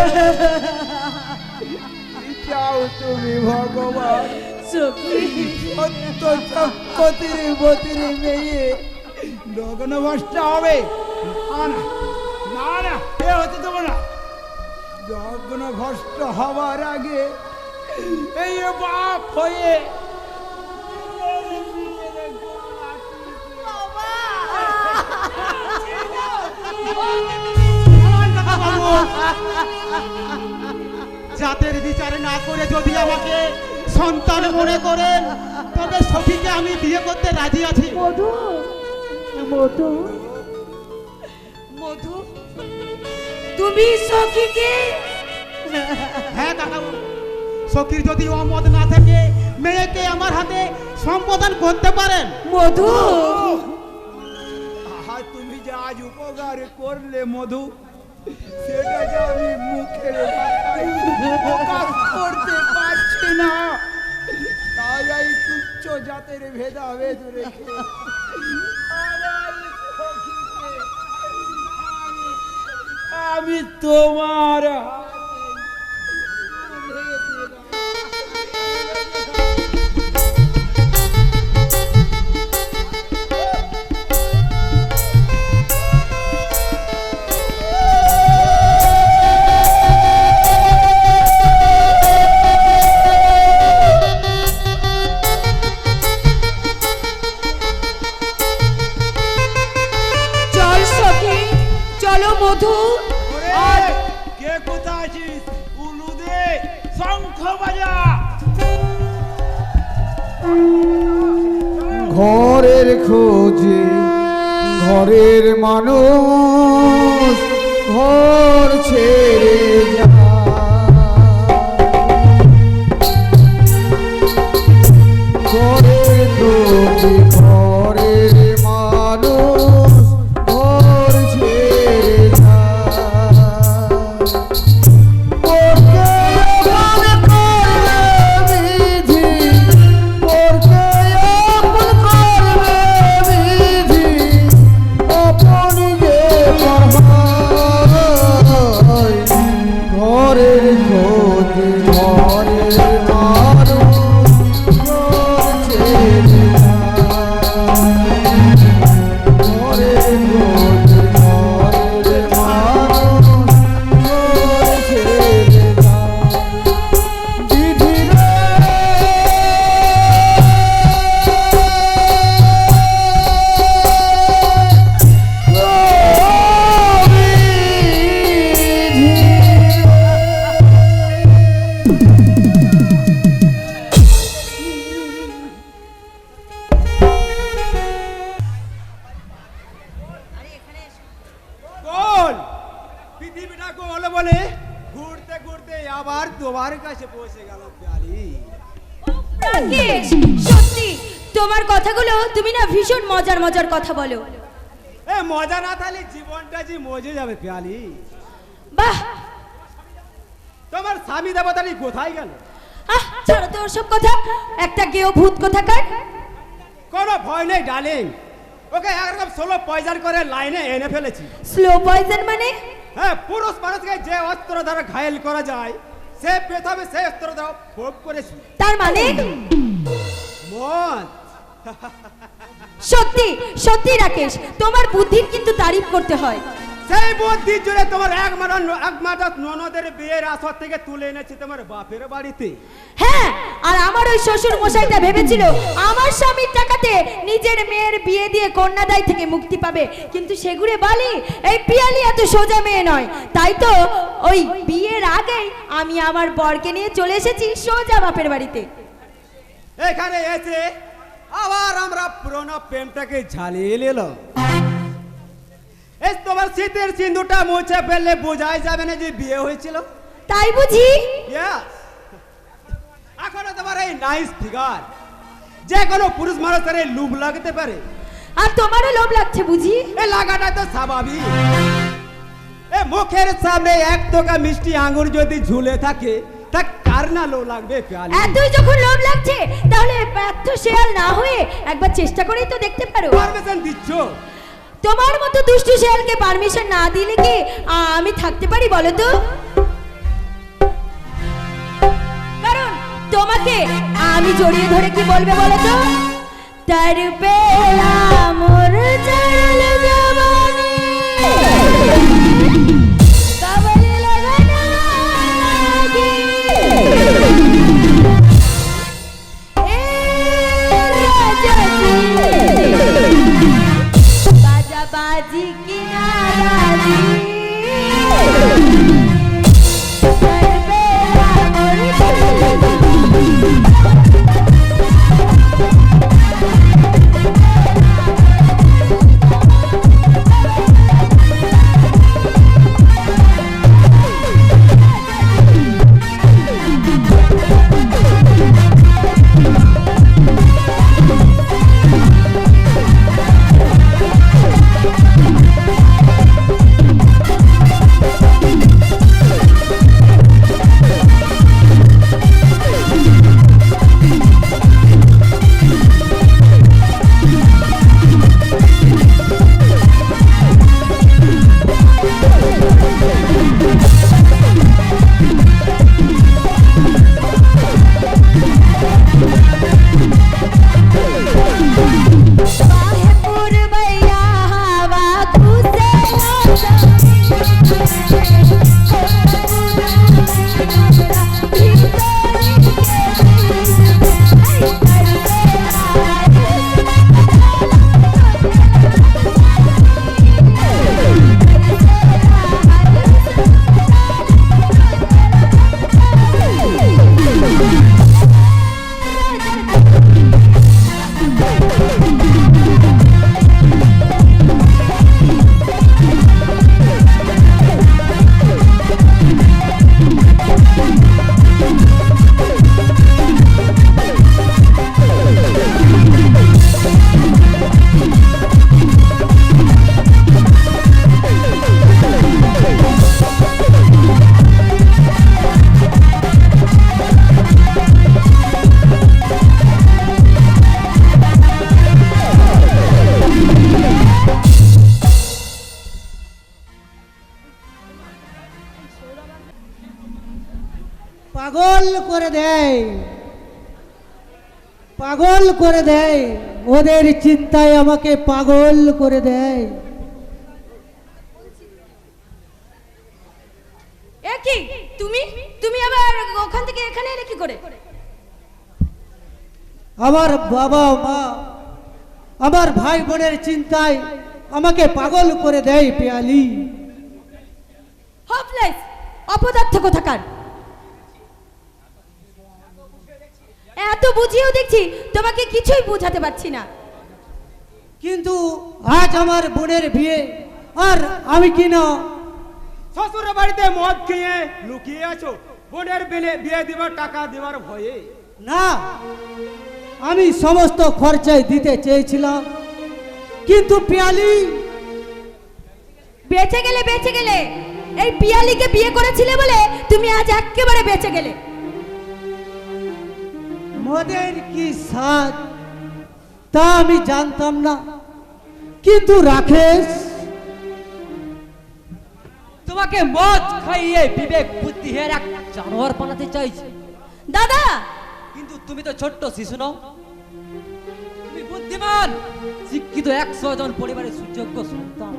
চাও তুমি ভগবান। সত্য চক্কতির বতির মেয়ে লগ্ন ভ্রষ্ট হবে? না না না না, এ হতে দেবো না। লগ্ন ভ্রষ্ট হবার আগে এই বাপ হয়ে জাতের বিচার না করে যদি আমাকে সন্তান মনে করেন, তবে সখীকে আমি বিয়ে করতে রাজি আছি। মধু মধু মধু, তুমি সখীকে হ্যাঁ কাকা, সখীর যদি অমত না থাকে মেয়েকে আমার হাতে সম্পাদন করতে পারেন। মধু আহা, তুমি যে আজ উপকার করলে মধু, সেটা যে আমি মুখের ভাষায় প্রকাশ করতে পারছি না। তাই এই তুচ্ছ জাতের ভেদাভেদ রেখে আমার সখীকে আমি তোমার হাতে তুলে দিলাম। চল সখী, চলো মধু। ওরে, কে কোথায় আছিস? উলু দে, শঙ্খ বাজা। ঘরের খোঁজে ঘরের মানুষ ঘর ছেড়ে যায়। ঘরের খোঁজে ঘরের মানুষ ঘর ছেড়ে যায়। পরকে আপন করবে বিধি, পরকে আপন করবে বিধি, আপন যে পাহাড়। ঘরের খোঁজে ঘরের মানুষ ঘর ছেড়ে যায়। ঘরের খোঁজে ঘরের মানুষ ঘর ছেড়ে যায়। বিধি রে, গোল পৃথিবীটা গোল বলে ঘুরতে ঘুরতে আবার তোমার কাছে পৌঁছে গেল প্যারি। রাকেশ, সত্যি তোমার কথাগুলো তুমি না ভীষণ মজার মজার কথা বলো। এ মজা না থাকলে জীবনটা যে মজে যাবে প্যালি। বাহ, তোমার স্বামী দেবতাটি কোথায় গেল? ছাড়ো তো ওসব কথা, একটা গেও ভূত কোথাকার। কোনো ভয় নেই ডার্লিং, ওকে একরকম 16 পয়জন করে লাইনে এনে ফেলেছি। স্লো পয়জন মানে? হ্যাঁ, পুরুষ মানুষকে যে অস্ত্র দ্বারা ঘায়েল করা যায় সে প্রথমে সেই অস্ত্র দ্বারা ভোগ করেছি। তার মানে? মদ। সত্যি সত্যি রাকেশ, তোমার বুদ্ধির কিন্তু তারিফ করতে হয়। সেই বুদ্ধির জন্য তোমার একমাত্র ননদের বিয়ের আসর থেকে তুলে এনেছি তোমার বাপের বাড়িতে। হ্যাঁ, আর আমার ওই শ্বশুর মশাইটা ভেবেছিল আমার স্বামীর টাকাতে নিজের মেয়ের বিয়ে দিয়ে কন্যাদায় থেকে মুক্তি পাবে, কিন্তু সেগুড়ে বালি এই পিয়ালি এত সোজা মেয়ে নয়। তাই তো ওই বিয়ের আগেই আমি আমার বরকে নিয়ে চলে এসেছি সোজা বাপের বাড়িতে। এখানে এসে আবার আমরা পুরনো প্রেমটাকে ঝালিয়ে নিলাম। এই তোমার শীতের সিঁদুরটা মুছে ফেললে বোঝাই যাবে না যে বিয়ে হয়েছিল। তাই বুঝি? Yes. এখনো তোমার এই নাইস ফিগার যে কোনো পুরুষ মানুষের লোভ লাগতে পারে। আর তোমারও লোভ লাগছে বুঝি? এ লাগাটা তো স্বাভাবিক। এ মুখের সামনে এক তোকা মিষ্টি আঙ্গুর যদি ঝুলে থাকে তা কার না লোভ লাগবে প্যালি। এতই যখন লোভ লাগছে তাহলে ব্যর্থ শেয়াল না হয়ে একবার চেষ্টা করেই তো দেখতে পারো। পারমিশন দিচ্ছ? তোমার মতো দুষ্টু শেয়ালকে পারমিশন না দিলে কি আমি থাকতে পারি বলো তো? কারণ তোমাকে আমি জড়িয়ে ধরে কি বলবে বলো তো? তার বেলা মোর জাল জবানি কাবলে লাগানা লাগে এ রাজা বাজা বাজি কিনারাজি তার বেলা মোর পাগল করে দেয়, পাগল করে দেয়, ওদের চিন্তায় আমাকে পাগল করে দেয়। এ কি তুমি তুমি আবার ওখান থেকে এখানে এলে কি করে? আমার বাবা মা, আমার ভাই বোনের চিন্তায় আমাকে পাগল করে দেয় পিয়ালি। হপলেস অপদার্থ কোথাকার। এত বুঝিয়েও দেখছি তোমাকে কিছুই বোঝাতে পারছি না। কিন্তু আজ আমার বোনের বিয়ে, আর আমি কিনা শ্বশুর বাড়িতে মদ খেয়ে লুকিয়ে আছো বোনের বিয়ে দিবার টাকা দেওয়ার ভয়ে। না, আমি সমস্ত খরচায় দিতে চেয়েছিলাম, কিন্তু পিয়ালি বেঁচে গেলে বেঁচে গেলে। এই পিয়ালিকে বিয়ে করেছিলে বলে তুমি আজ একেবারে বেঁচে গেলে। মদের কি স্বাদ তা আমি জানতাম না, কিন্তু রাকেশ তোমাকে মদ খাইয়ে বিবেক বুদ্ধিহীন এক জানোয়ার বানাতে চাইছে। দাদা, কিন্তু তুমি তো ছোট্ট শিশু নও, তুমি বুদ্ধিমান শিক্ষিত 100 জন পরিবারের সুযোগ্য সন্তান।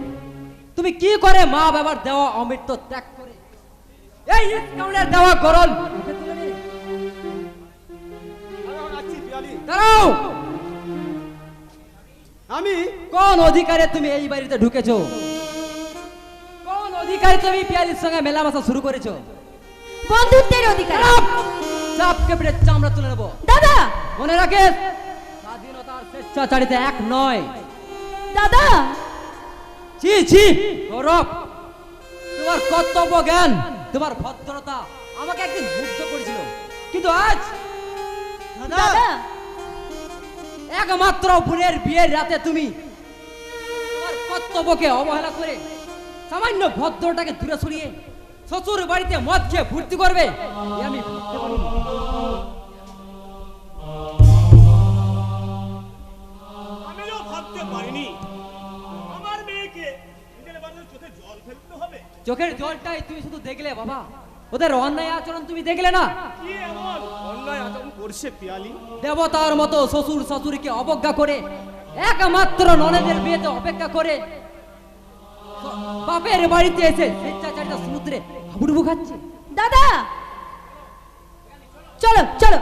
তুমি কি করে মা বাবার দেওয়া অমৃত ত্যাগ করে এই ইসকাউনের দেওয়া গরল মুখে তুলে নিলে? দাঁড়াও, আমি কোন অধিকারে তুমি এই বাড়িতে ঢুকেছো? কোন অধিকারে তুমি পিয়ালির সঙ্গে মেলামেশা শুরু করেছো? বন্ধুত্বের অধিকার। চাপকে পেটে চামড়া তুলে নেবো। দাদা, মনে রাখিস, স্বাধীনতার স্বেচ্ছাচারিতা এক নয়। দাদা, ছি ছি গৌরব, তোমার কর্তব্য জ্ঞান, তোমার ভদ্রতা আমাকে একদিন মুগ্ধ করেছিল, কিন্তু আজ দাদা, একমাত্র বোনের বিয়ের রাতে তুমি তোমার কর্তব্যকে অবহেলা করে সামান্য ভদ্রতাকে দূরে সরিয়ে শ্বশুর বাড়িতে মদ খেয়ে ফুর্তি করবে, এ আমি ভাবতে পারিনি। আমিও ভাবতে পারিনি আমার মেয়েকে নিজের বাড়ির চোখে জল ফেলতে হবে। চোখের জলটাই তুমি শুধু দেখলে বাবা, ওদের অন্যায় আচরণ তুমি দেখলে না? কি এমন অন্যায় আচরণ করছে পিয়ালি? দেবতার মতো শ্বশুর শাশুড়িকে অবজ্ঞা করে, একমাত্র ননদের বিয়েতে অপেক্ষা করে বাপের বাড়িতে এসে স্বেচ্ছাচারিতা সমুদ্রে হাবুডুবু খাচ্ছে। দাদা, চলো চলো,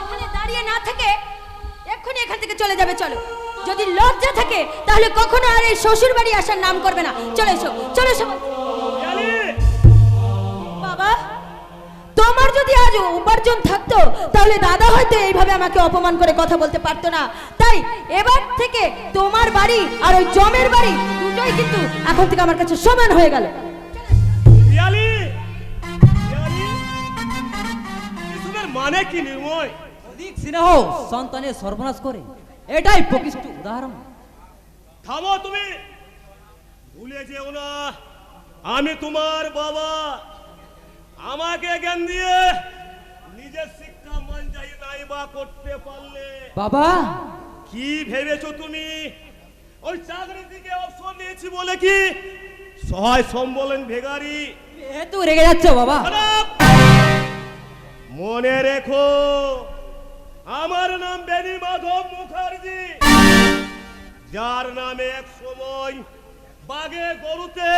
এখানে দাঁড়িয়ে না থেকে এক্ষুনি এখান থেকে চলে যাবে। চলো, যদি লজ্জা থাকে তাহলে কখনো আর এই শ্বশুর বাড়ি আসার নাম করবে না। চলে এসো, চলে এসো। বাবা, তোমার যদি আজ উপার্জন থাকতো তাহলে দাদা হয়তো এইভাবে আমাকে অপমান করে কথা বলতে পারতো না। তাই এবার থেকে তোমার বাড়ি আর ওই জমের বাড়ি দুটোই কিন্তু এখন থেকে আমার কাছে সমান হয়ে গেল। পিয়ালি, পিয়ালি, এসবের মানে কি নির্ময়? অধিক স্নেহ সন্তানের সর্বনাশ করে, এটাই প্রকৃষ্ট উদাহরণ। থামো তুমি, ভুলে যেও না আমি তোমার বাবা। আমাকে জ্ঞান দিয়ে নিজের শিক্ষা মান যাই নাই বা করতে পারলে বাবা, কি ভেবেছো তুমি? ওই চাকরির দিকে অবসর নিয়েছি বলে কি সহায় সম্বলেন ভেগারি? এত রেগে যাচ্ছ বাবা? খারাপ। মনে রেখো, আমার নাম বেনি মাধব মুখার্জি, যার নামে এক সময় বাগে গরুতে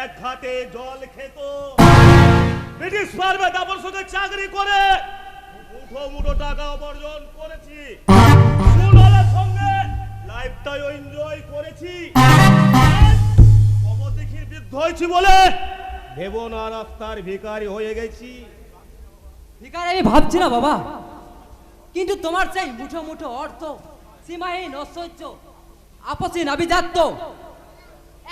এক ঘাটে জল খেত, ব্রিটিশ ফার্মে দাবর সাথে চাকরি করে মুঠো মুঠো টাকা উপার্জন করেছি, সুনামের সঙ্গে লাইফটাই এনজয় করেছি। অবদেখির বৃদ্ধ হয়েছি বলে ভেবো না রাস্তার ভিখারি হয়ে গেছি। ভিখারি আমি ভাবছি না বাবা, কিন্তু তোমার চাই মুঠো মুঠো অর্থ, সীমাহীন ঐশ্বর্য, আপসী নাবিজাত্য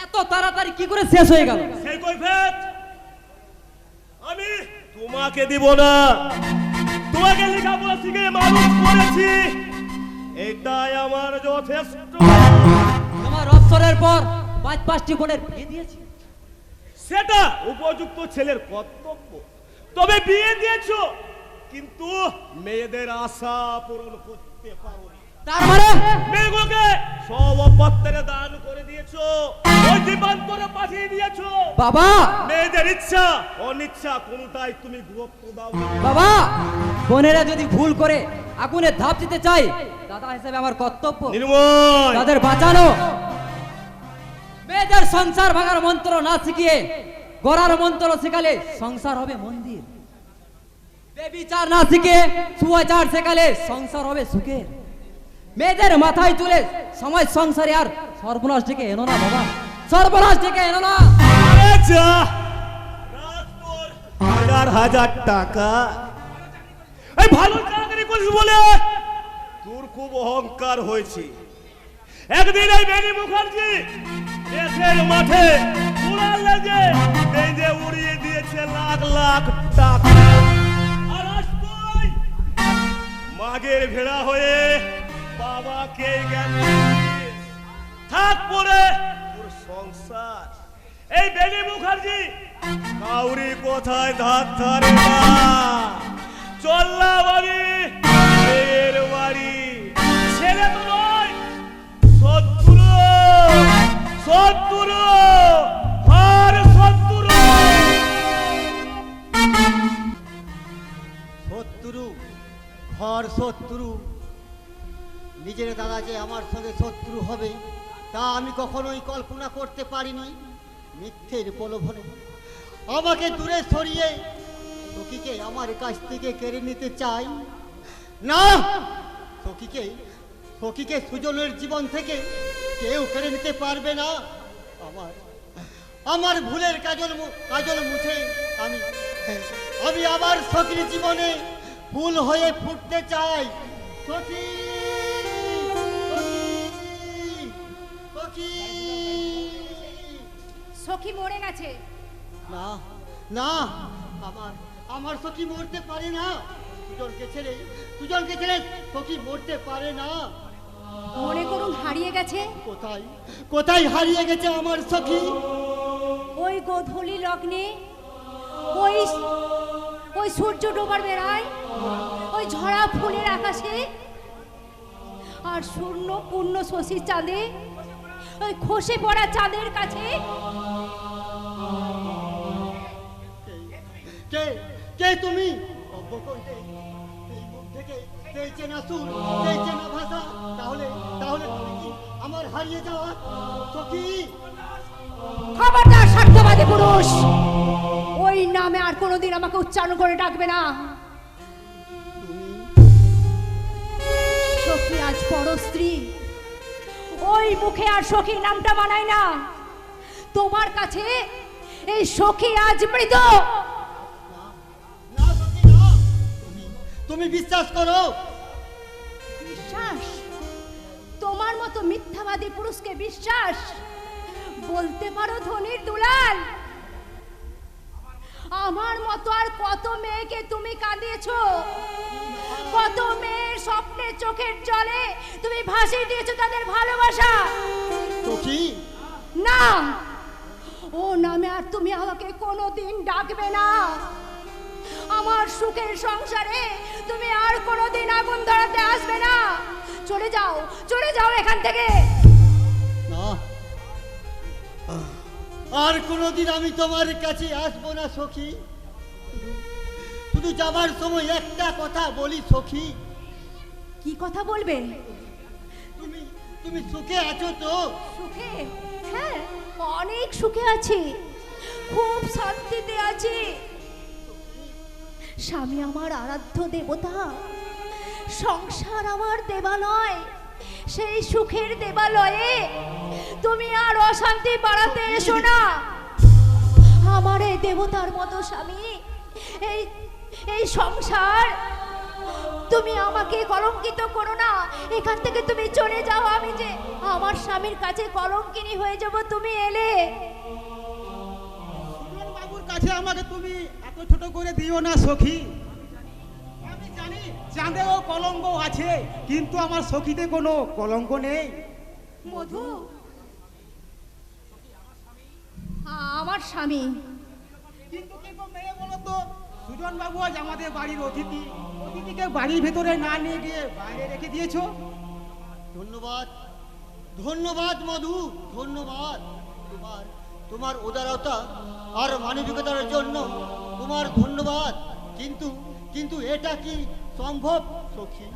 এত তাড়াতাড়ি কি করে শেষ হয়ে গেল? সেই কৈফিয়ত আমি তোমাকে দিব না। তোমাকে লেখাপড়া শিখে মানুষ করেছি, এটাই আমার যথেষ্ট। তোমার অবসরের পর 5-5টি বোনের বিয়ে দিয়েছি, সেটা উপযুক্ত ছেলের কর্তব্য। তবে বিয়ে দিয়েছো কিন্তু মেয়েদের আশা পূরণ করতে পারোনি। তার মানে মেয়েগুলোকে সব অপত্যারে দান করে দিয়েছো, ওই দীপান্তরে পাঠিয়ে দিয়েছো। বাবা মেয়েদের ইচ্ছা অনিচ্ছা কোনটাই তুমি গুরুত্ব দাও না। বাবা, বোনেরা যদি ভুল করে আগুনে ধাপ দিতে চাই, দাদা হিসেবে আমার কর্তব্য নির্মল, তাদের বাঁচানো। মেয়েদের সংসার ভাঙার মন্ত্র না শিখিয়ে গড়ার মন্ত্র শেখালে সংসার হবে মন্দির। বেবিচার না শিখে সুয়াচার শেখালে সংসার হবে সুখের। মেয়েদের মাথায় তুলে সমাজ সংসারে আর সর্বনাশ ডেকে এনো না বাবা, সর্বনাশ ডেকে এনো না। আরে যা, রাখ তোর 1000 টাকা। এই ভালো চাকরি করিস বলে তোর খুব অহংকার হয়েছে। একদিন এই বেনি মুখার্জি দেশের মাঠে উড়াল লেগে বেঁধে উড়িয়ে দিয়েছে লাখ লাখ টাকা। আর আজ তুই মাগের ভেড়া হয়ে বাবাকে জ্ঞান দিয়েছিস। থাক পরে তোর সংসার। এই বেনি মুখার্জি কাউরি কোথায় ধার ধারে না। চল্লা বাড়ি এর বাড়ি, ছেলে তো নয় শত্রু, শত্রু আর শত্রু। শত্রু, ঘর শত্রু। নিজের দাদা যে আমার সঙ্গে শত্রু হবে তা আমি কখনোই কল্পনা করতে পারিনি। মিথ্যের প্রলোভনে আমাকে দূরে সরিয়ে সখীকে আমার কাছ থেকে কেড়ে নিতে চাই না। সখীকে সুজনের জীবন থেকে কেউ কেড়ে নিতে পারবে না। আমার ভুলের কাজল মুছে আমি আবার সখীর জীবনে ফুল হয়ে ফুটতে চাই। সখী, সখী, সখী মরে গেছে। না না, আমার সখী মরতে পারে না। সুজনকে ছেড়ে সখী মরতে পারে না। মনে করুন হারিয়ে গেছে। কোথায় হারিয়ে গেছে আমার সখী? ওই গোধূলি লগ্নে, ওই সূর্য ডোবার বেড়ায়, ওই ঝরা ফুলের আকাশে, আর শূন্য পূর্ণ শশী চাঁদে, ওই খসে পড়া চাঁদের কাছে। কে তুমি? এই মুখ থেকে সেই চেনা সুর, সেই চেনা ভাষা। তাহলে তুমি কি আমার হারিয়ে যাওয়া সখী? খবরদার স্বার্থবাদী পুরুষ, ওই নামে আর কোনোদিন আমাকে উচ্চারণ করে ডাকবে না। সখী আজ বড় স্ত্রী, ওই মুখে আর সখী নামটা মানায় না। তোমার কাছে এই সখী আজ মৃত। তুমি বিশ্বাস করো? বিশ্বাস? তোমার মতো মিথ্যাবাদী পুরুষকে বিশ্বাস? বলতে পারো ধনির দুলাল? আমার মতো আর কত মেয়েকে তুমি কাঁদিয়েছো, কত মেয়ের স্বপ্নে চোখের জলে তুমি ভাসিয়ে দিয়েছো তাদের ভালোবাসা। না, ও নামে আর তুমি আমাকে কোনোদিন ডাকবে না। আমার সুখের সংসারে তুমি আর কোনোদিন আগুন ধরাতে আসবে না। চলে যাও এখান থেকে। না, আর কোনোদিন আমি তোমার কাছে আসবো না সখী। শুধু যাবার সময় একটা কথা বলি সখী। কি কথা বলবে? তুমি সুখে আছো তো? সুখে? হ্যাঁ, অনেক সুখে আছি, খুব শান্তিতে আছি। স্বামী আমার আরাধ্য দেবতা, সংসার আমার দেবালয়। সেই সুখের দেবালয়ে তুমি আর অশান্তি বাড়াতে এসো না। আমার এই দেবতার মতো স্বামী, এই সংসার, তুমি আমাকে কলঙ্কিত করো না। এখান থেকে তুমি চলে যাও। আমি যে আমার স্বামীর কাছে কলঙ্কিনী হয়ে যাব তুমি এলে। বাবুর কাছে আমাকে তুমি এত ছোট করে দিও না সখী। আমি জানি চাঁদেও কলঙ্ক আছে, কিন্তু আমার সখীতে কোনো কলঙ্ক নেই। মধু আমার স্বামী। কিন্তু মেয়ে বলো তো, সুজন বাবু আজ আমাদের বাড়ির অতিথিকে বাড়ির ভেতরে না নিয়ে গিয়ে বাইরে রেখে দিয়েছো। ধন্যবাদ ধন্যবাদ মধু, ধন্যবাদ। তোমার তোমার উদারতা আর মানবিকতার জন্য তোমার ধন্যবাদ। কিন্তু কিন্তু এটা কি সম্ভব সখী?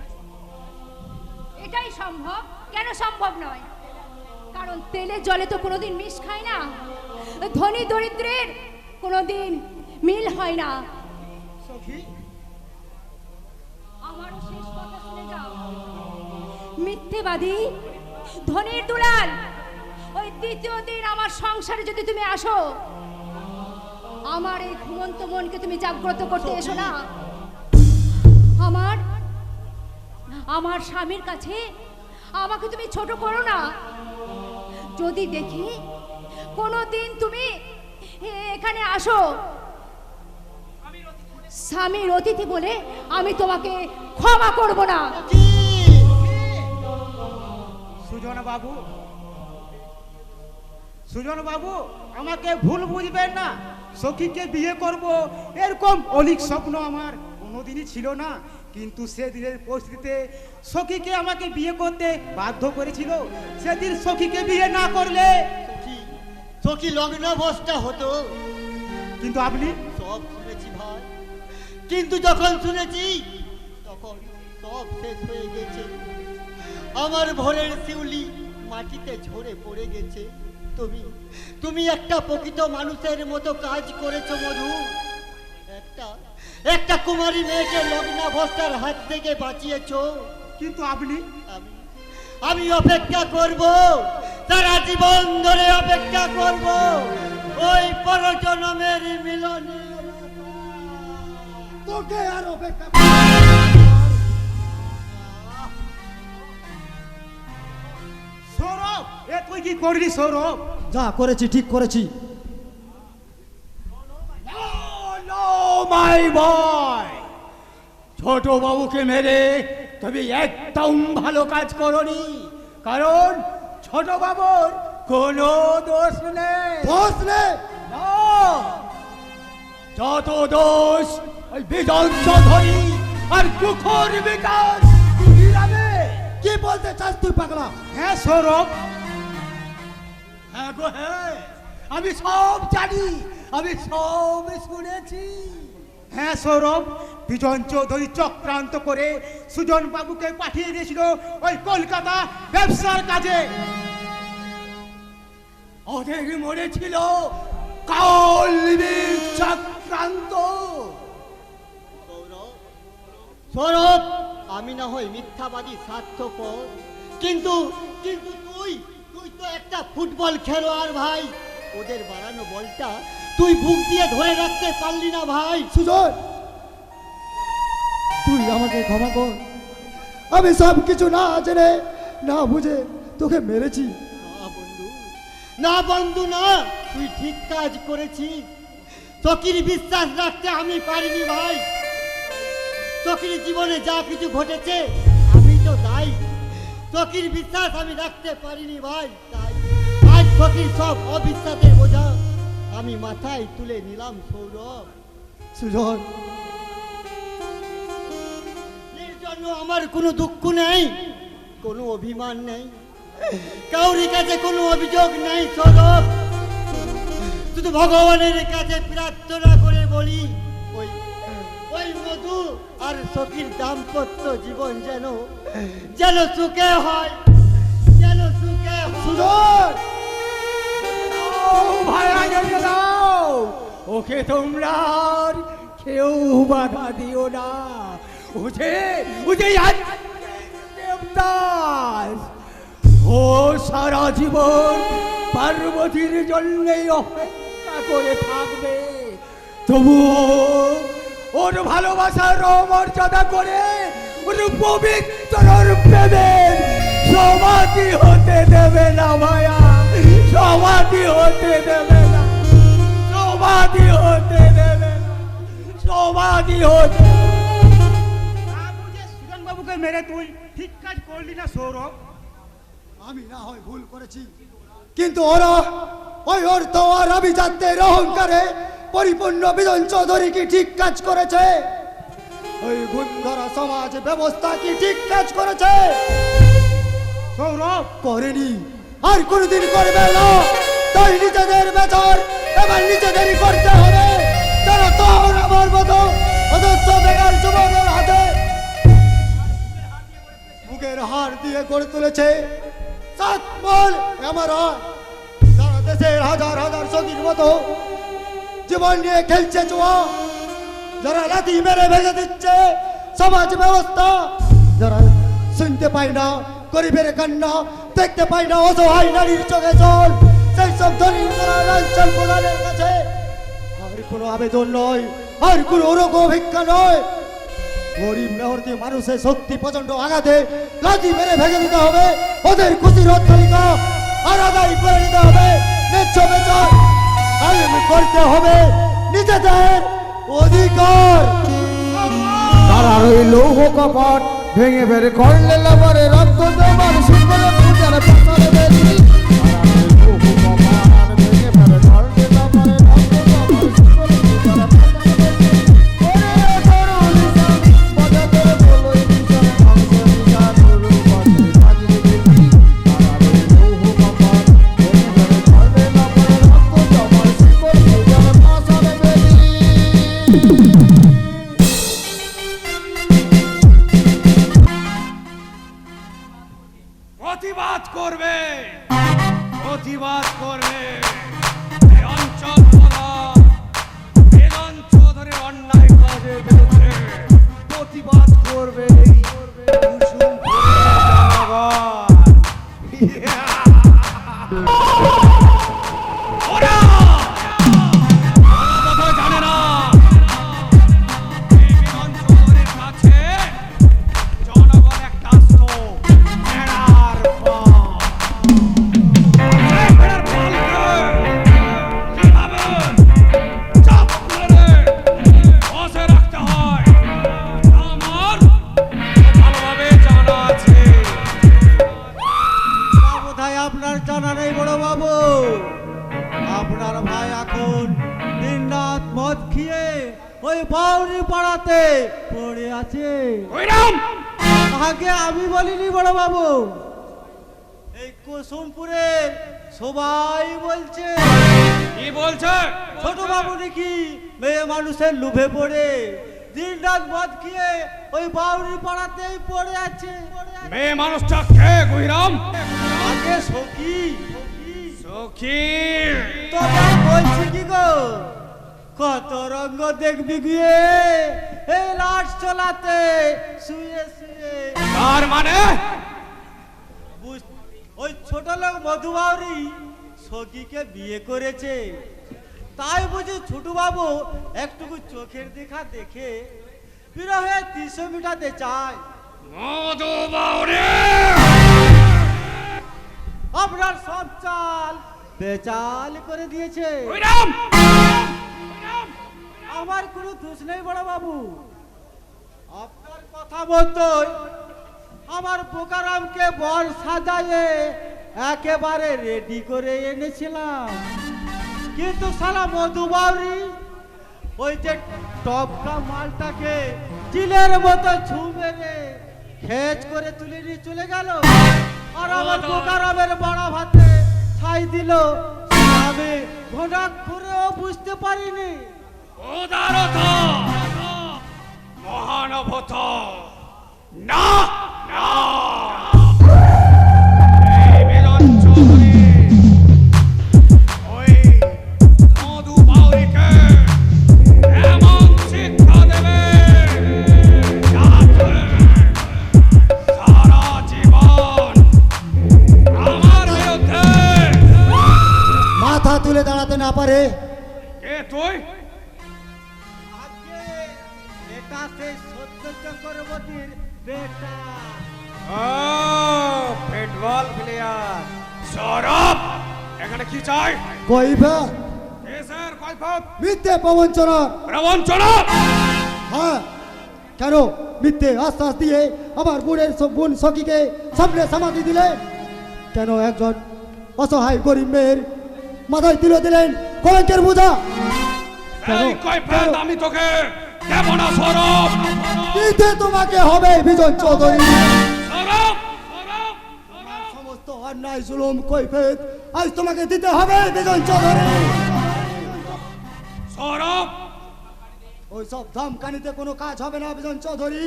এটাই সম্ভব। কেন সম্ভব নয়? কারণ তেলে জলে তো কোনোদিন মিশ খায় না, ধনী দরিদ্রের কোনোদিন মিল হয় না। সখী, আমারও শেষ কথা শুনে যাও। মিথ্যেবাদী, ধনীর দুলাল, ওই দ্বিতীয় দিন আমার সংসারে যদি তুমি আসো, আমার এই ঘুমন্ত মনকে তুমি জাগ্রত করতে এসো না। আমার স্বামীর কাছে আমাকে তুমি ছোট করো না। যদি দেখি কোনোদিন তুমি এখানে আসো স্বামীর অতিথি বলে, আমি তোমাকে ক্ষমা করব না। সুজন বাবু, সুজন বাবু, আমাকে ভুল বুঝবেন না। সখীকে বিয়ে করব এরকম অলিক স্বপ্ন আমার কোনোদিনই ছিল না। কিন্তু সেদিনের পরিস্থিতিতে সখীকে আমাকে বিয়ে করতে বাধ্য করেছিল। সেদিন সখীকে বিয়ে না করলে সখী লগ্নভ্রষ্টা হতো। কিন্তু আপনি সব শুনেছি ভাই, কিন্তু যখন শুনেছি তখন সব শেষ হয়ে গেছে। আমার ভোরের শিউলি মাটিতে ঝরে পড়ে গেছে। তুমি তুমি একটা প্রকৃত মানুষের মতো কাজ করেছো মধু। একটা কুমারী মেয়েকে লগ্নভ্রষ্টার হাত থেকে বাঁচিয়েছো। কিন্তু আপনি আমি অপেক্ষা করব, সারা জীবন ধরে অপেক্ষা করব ওই পরজন্মের মিলনে। তোকে আর অপেক্ষা সৌরভ, এ তুই কি করলি সৌরভ? যা করেছি ঠিক করেছি। মাই বয়, ছোট বাবুকে মেরে তুমি একদম ভালো কাজ করনি। কারণ ছোট বাবুর কোনো দোষ নেই। দোষ নেই? যত দোষ ওই বিজন চৌধুরী আর কুকুর বিকাশ। কি বলতে চাস তুই পাগলা? হ্যাঁ সৌরভ, হ্যাঁ গো হ্যাঁ, আমি সব জানি, আমি সব শুনেছি। হ্যাঁ সৌরভ, বিজন চৌধুরী চক্রান্ত করে সুজন বাবুকে পাঠিয়ে দিয়েছিল ওই কলকাতা ব্যবসার কাজে। ওদের মনে ছিল কালবিক চক্রান্ত। সৌরভ, আমি না হয় মিথ্যাবাদী স্বার্থপর, কিন্তু কিন্তু তুই তুই তো একটা ফুটবল খেলোয়াড় ভাই। ওদের বাড়ানো বলটা তুই বুক দিয়ে ধরে রাখতে পারলি না ভাই। সুজন, তুই আমাকে ক্ষমা কর। আমি সব কিছু না জেনে না বুঝে তোকে মেরেছি। না বন্ধু না, তুই ঠিক কাজ করেছিস। চকির বিশ্বাস রাখতে আমি পারিনি ভাই। চকির জীবনে যা কিছু ঘটেছে আমি তো দায়ী। চকির বিশ্বাস আমি রাখতে পারিনি ভাই। তাই আজ চকির সব অবিশ্বাসের বোঝা আমি মাথায় তুলে নিলাম। সৌরভ, সুজন, এর জন্য আমার কোনো দুঃখ নেই, কোনো অভিমান নেই, কাউরি কাছে কোনো অভিযোগ নেই। সৌরভ, শুধু ভগবানের কাছে প্রার্থনা করে বলি, ওই ওই মধু আর সখীর দাম্পত্য জীবন যেন যেন সুখে হয়, যেন সুখে হয়। ওকে তোমরা কেউ বাধা দিও না। দেবদাস ও সারা জীবন পার্বতীর জন্যই অপেক্ষা করে থাকবে। তবুও ওর ভালোবাসার মর্যাদা করে ওর পবিত্র প্রেমের সমাধি হতে দেবে না ভাইয়া, সমাধি হতে দেবে না, সমাধি হতে দেবে না, সমাধি হতে। সুজন বাবুকে মেরে তুই ঠিক কাজ করলি না সৌরভ। আমি না হয় ভুল করেছি, কিন্তু ওরা ওর তো আর আভিজাত্যের অহংকারে পরিপূর্ণ বিজন চৌধুরী কি ঠিক কাজ করেছে? ওই গুন্ধরা সমাজ ব্যবস্থা কি ঠিক কাজ করেছে? গৌরব করেনি, আর কোনোদিন করবে না। তাই নিজেদের বেচার এবার নিজেদেরই করতে হবে। তারা তোর আমার মতো অদস্য বেকার যুবকের হাতে বুকের হাড় দিয়ে গড়ে তুলেছে সাতমল আমার হয়। যারা দেশের হাজার হাজার সঙ্গীর মতো জীবন নিয়ে খেলছে জুয়া, যারা লাথি মেরে ভেঙে দিচ্ছে সমাজ ব্যবস্থা, যারা শুনতে পায় না গরিবের কান্না, দেখতে পায় না অসহায় নারীর চোখে জল, সেই সব ধনী লাঞ্ছন প্রদানের কাছে আর কোনো আবেদন নয়, আর কোনো রোগ ভিক্ষা নয়। গরিব মেহরতি মানুষের শক্তি প্রচন্ড আঘাতে লাথি মেরে ভেঙে দিতে হবে। ওদের খুশির অট্টালিকা আর আদায় করে নিতে হবে। ন্যায্য বেচার কায়েম করতে হবে নিজেদের অধিকার। তারা ওই লৌহ কপট ভেঙে বের করলে লাভারে রক্ত দেবার সুন্দর পূজার পাশারে বেরি। প্রতিবাদ করবে, প্রতিবাদ করবে এই অঞ্চল প্রধান মিলন চৌধুরীর অন্যায় কাজের বিরুদ্ধে প্রতিবাদ করবে এই কুসুমপুরের জনগণ। ওরা কথা জানে না এই মিলন চৌধুরীর কাছে জনগণ একটা অস্ত্র, ভেড়ার পাল। এই ভেড়ার পালকে কিভাবে চাপ মেরে বসে রাখতে হয় তা আমার ভালোভাবে জানা আছে। বোধহয় আপনার জানা নেই বড় বাবু। আপনার ভাই এখন দিনরাত মদ খেয়ে ওই বাউরি পাড়াতে পড়ে আছে। ওইরাম আগে আমি বলিনি বড় বাবু, এই কুসুমপুরের সবাই বলছে। কি বলছে? ছোট বাবু নাকি মেয়ে মানুষের লোভে পড়ে দিন রাত মদ খেয়ে ওই বাউরি পাড়াতেই পড়ে আছে। মেয়ে মানুষটা কে গুহিরাম? আগে সখী সখী তোরা বলছি কি গো, কত রঙ্গ দেখবি গিয়ে এই লাশ চলাতে শুয়ে শুয়ে। তার মানে ওই ছোট লোক মধুবাউরি সখীকে বিয়ে করেছে, তাই বুঝি ছোট বাবু একটুকু চোখের দেখা দেখে বিরহে 300 মিটাতে চায়। মধুবাউরি আপনার সব চাল বেচাল করে দিয়েছে। গুহিরাম আমার কোনো দোষ নেই বড় বাবু। আপনার কথা মতোই আমার বোকারামকে বর সাজায়ে একেবারে রেডি করে এনেছিলাম, কিন্তু শালা মধুবাউরি ওই যে টপকা মালটাকে চিলের মতো ছু মেরে খেচ করে তুলে নিয়ে চলে গেল, আর আমার বোকারামের বড় ভাতে ছাই দিল। আমি ঘোড়া করেও বুঝতে পারিনি। উদারতা, মহানবতা, না না এই মিলন চৌধুরী ওই মধুবাউরিকে এমন শিক্ষা দেবে যাতে সারা জীবন আমার বিরুদ্ধে মাথা তুলে দাঁড়াতে না পারে। কে তুই? আজকে এটা সেই সত্য চক্রবর্তীর বেটা। ফুটবল প্লেয়ার সৌরভ, এখানে কি চাই? কৈফা দেশের কৈফত মিথ্যে প্রবঞ্চনা। প্রবঞ্চনা? হ্যাঁ, কেন মিথ্যে আশ্বাস দিয়ে আমার বোন সখীকে সামনে সমাধি দিলে? কেন একজন অসহায় গরিব মেয়ের মাথায় তুলে দিলেন কলঙ্কের বোঝা? এই কৈফত আমি তোকে দেব না সৌরভ। দিতে তোমাকে হবে বিজন চৌধুরী। সৌরভ, সৌরভ, সৌরভ। অন্যায় জুলুম কৈফিয়ত আজ তোমাকে দিতে হবে বিজন চৌধুরী। সৌরভ, ওই সব ধমকানিতে কোনো কাজ হবে না বিজন চৌধুরী।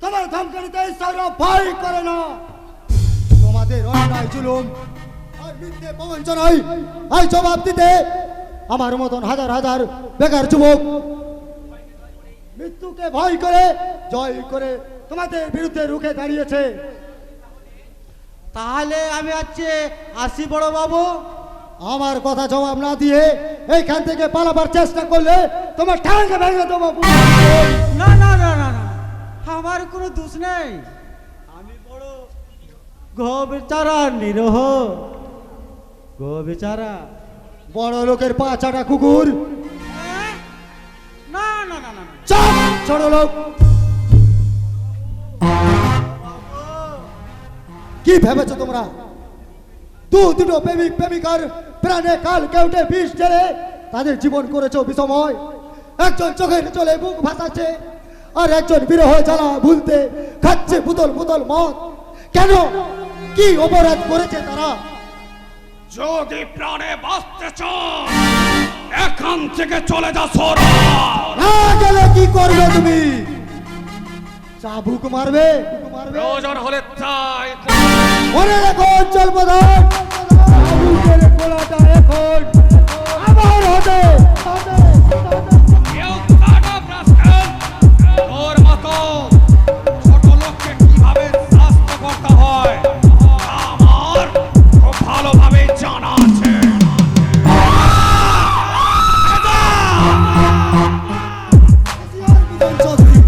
তোমার ধমকানিতে সৌরভ ভয় করে না। তোমাদের অন্যায় জুলুম আর মিথ্যে প্রবঞ্চনায় আজ জবাব দিতে আমার মতন হাজার হাজার বেকার যুবক মৃত্যুকে ভয় করে জয় করে তোমাদের বিরুদ্ধে রুখে দাঁড়িয়েছে। তাহলে আমি আজকে আসি বড় বাবু। আমার কথা জবাব না দিয়ে এইখান থেকে পালাবার চেষ্টা করলে তোমার ঠ্যাঙ্গে ভেঙে দেবো। না না না না না, আমার কোনো দোষ নেই। আমি বড় গো বেচারা নিরহ, গো বেচারা। বড় লোকের পা চাটা কুকুর। না না না না না। চুপ ছোট লোক। কি ভেবেছো তোমরা? দুটো প্রেমিক প্রেমিকার প্রাণে কাল কেউটে বিষ ঢেলে তাদের জীবন করেছো বিষময়। একজন চোখের চলে বুক ভাসাচ্ছে আর একজন বিরহ জ্বালা ভুলতে খাচ্ছে বোতল বোতল মদ। কেন? কি অপরাধ করেছে তারা? যদি প্রাণে বাঁচতে চাও এখান থেকে চলে যা সৌরভ। না গেলে কি করবে তুমি? চাবুক মারবে? প্রয়োজন হলে তাই। মনে রেখো অঞ্চল প্রধান, চাবুকের গোলাটা এখন আমার হাতে। কেউ কাটা প্রাস্কাল, তোর মতো ছোট লোককে কিভাবে শাস্ত করতে হয় আমার খুব ভালোভাবে জানা আছে। চৌধুরী,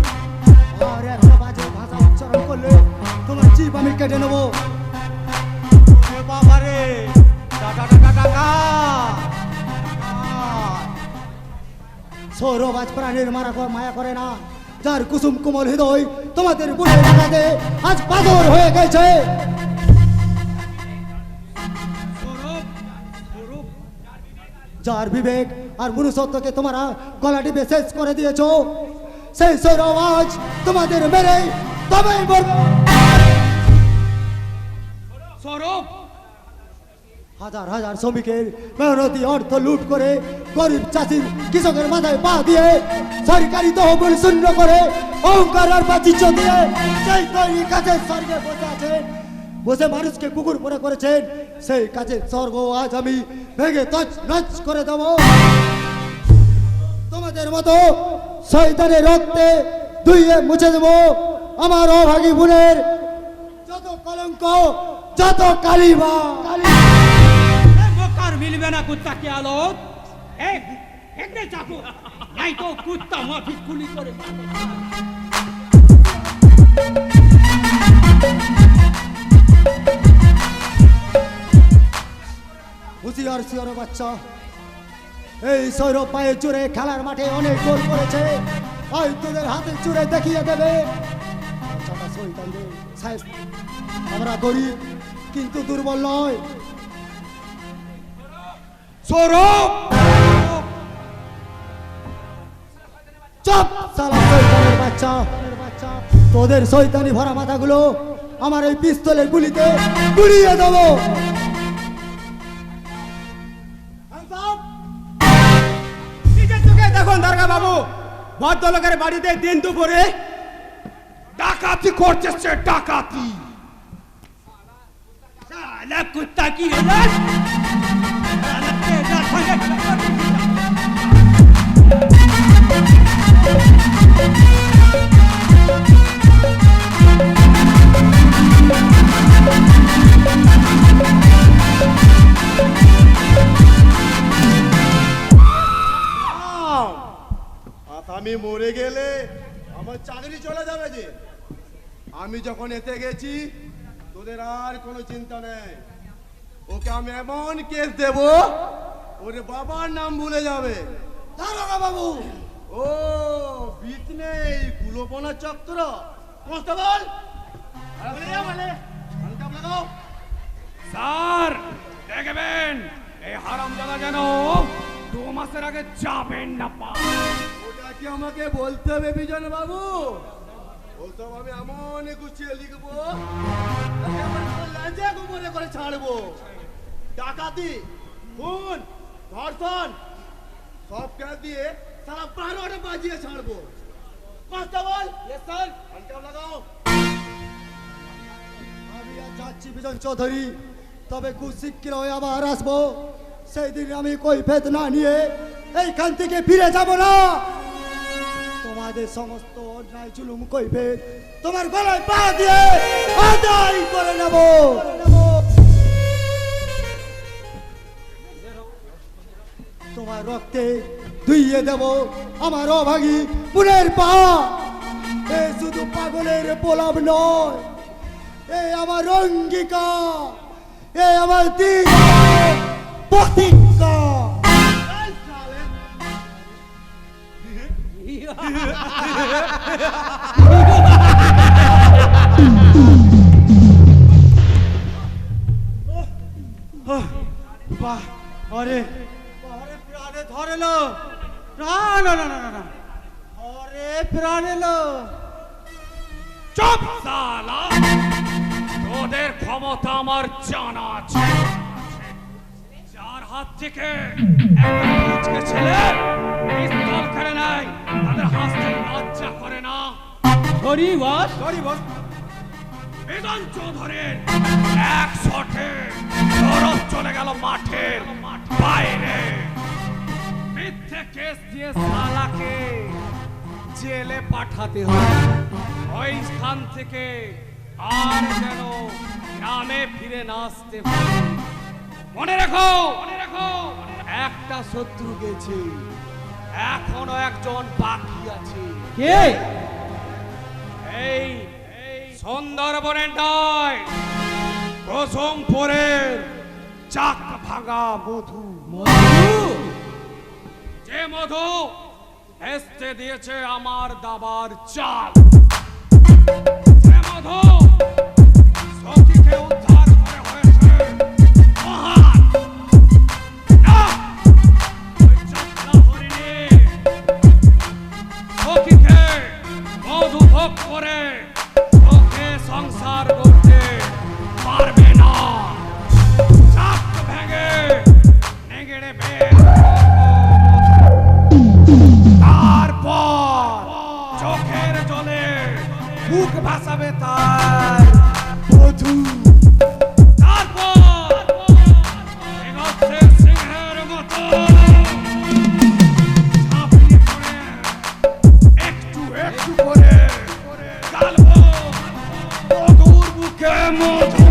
আর একটা বাজে ভাষা উচ্চারণ করলে তোমার জিভ আমি কেটে নেবো। বাবারে টাকা টাকা টাকা। সৌরভ আজ প্রাণীর মায়া করে না। যার কুসুম কোমল হৃদয় তোমাদের বুড়ে লাগাতে আজ পাথর হয়ে গেছে। যার বিবেক আর মনুষ্যত্বকে তোমরা গলা টিপে শেষ করে দিয়েছো, সেই সৌরভ আজ তোমাদের মেরে তবেই মরবে। সৌরভ, হাজার হাজার শ্রমিকের মেহনতি অর্থ লুট করে গরিব চাষির কৃষকের মাথায় পা দিয়ে সরকারি তহবিল শূন্য করে অহংকার আর বাচিচ্য দিয়ে সেই তৈরি কাজের স্বর্গে বসে আছেন, বসে মানুষকে কুকুর মনে করেছেন। সেই কাজের স্বর্গ আজ আমি ভেঙে তছ নছ করে দেব। তোমাদের মতো শয়তানের রক্তে ধুইয়ে মুছে দেব আমার অভাগী বোনের যত কলঙ্ক, যত কালিমা। মকার মিলবে না কুত্তা কে আলো। একদে চাকু নাই তো কুত্তা মাফিস গুলি করে। হুঁশিয়ার শিয়ার বাচ্চা, এই সৌরভ পায়ে চুরে খেলার মাঠে অনেক গোল করেছে। আজ তোদের হাতে চুরে দেখিয়ে দেবে। বাচ্চাটা শয়তানদের সাহেব, আমরা গরিব কিন্তু দুর্বল নয়। সৌরভ, চুপ শালা শয়তানের বাচ্চা। তোদের শয়তানি ভরা মাথাগুলো আমার এই পিস্তলের গুলিতে গুলিয়ে দেবো। নিজের চোখে দেখুন দারোগা বাবু, ভদ্রলোকের বাড়িতে দিন দুপুরে ডাকাতি করতেছে ডাকাতি। শালা কুত্তা কি হলো? শালা তেজার সঙ্গে আমি মরে গেলে আমার চাকরি চলে যাবে যে। আমি যখন এতে গেছি তোদের আর কোনো চিন্তা নেই। ওকে আমি এমন কেস দেব ওরে বাবার নাম ভুলে যাবে। দারোগা বাবু, ও বিট নেই, কুলোপনা চক্র। কনস্টেবল লাগাও। স্যার দেখবেন এই হারামজাদা যেন 2 মাসের আগে যাবেন না পা। ওটা কি আমাকে বলতে হবে বিজন বাবু? ওসব আমি এমন গুছিয়ে লিখবো বেঁচে গোবরে করে ছাড়বো। ডাকাতি, খুন, ধর্ষণ সব কেস দিয়ে সারা 12টা বাজিয়ে ছাড়বো। কনস্টেবল, ইয়েস স্যার, হ্যান্ডকাপ লাগাও। আমি আর যাচ্ছি বিজন চৌধুরী, তবে খুব শিগগির হয়ে আবার আসবো। সেই দিন আমি কৈফিয়ত না নিয়ে এইখান থেকে ফিরে যাব না। তোমাদের সমস্ত অন্যায় জুলুম কৈফিয়ত তোমার গলায় পা দিয়ে আদায় করে নেব। তোমার রক্তে ধুইয়ে দেব আমার অভাগী পুনের পা। এ শুধু পাগলের প্রলাপ নয়, এ আমার অঙ্গীকার, এ আমার প্রতিজ্ঞা। বাহ, আরে আরে প্রাণে ধরেলো, না না না না না, আরে প্রাণ এলো। চুপ শালা, তোদের ক্ষমতা আমার জানা আছে। যার হাত থেকে একটা কুচকে ছেলে পিস্তল কেড়ে নেয়, তাদের হাসতে লজ্জা করে না। Sorry boss. বিজন চৌধুরীর এক শটে সৌরভ চলে গেল মাঠের বাইরে। মিথ্যে কেস দিয়ে শালাকে জেলে পাঠাতে হবে। ওই স্থান থেকে আর যেন গ্রামে ফিরে না আসতে পারে। মনে রেখো, একটা শত্রু গেছে, এখনো একজন বাকি আছে। কে? এই সুন্দরবনের নয়, কুসুমপুরের চাক ভাঙা মধু। যে মধু ভেস্তে দিয়েছে আমার দাবার চাল। যে মধু সখীকে উদ্ধার করে হয়েছে মহান। না, ওই চাকলা হরিণী সখীকে মধু ভোগ করে ওকে সংসার করতে পারবে না। চাক ভেঙে নেগড়ে বের তারপর চোখের জলে মুখ ভাসাবে তার বধূ। তারপর এগোচ্ছে সিংহের মতো ঝাঁপিয়ে পড়ে একটু একটু করে গালবো মধুর বুকে মধু।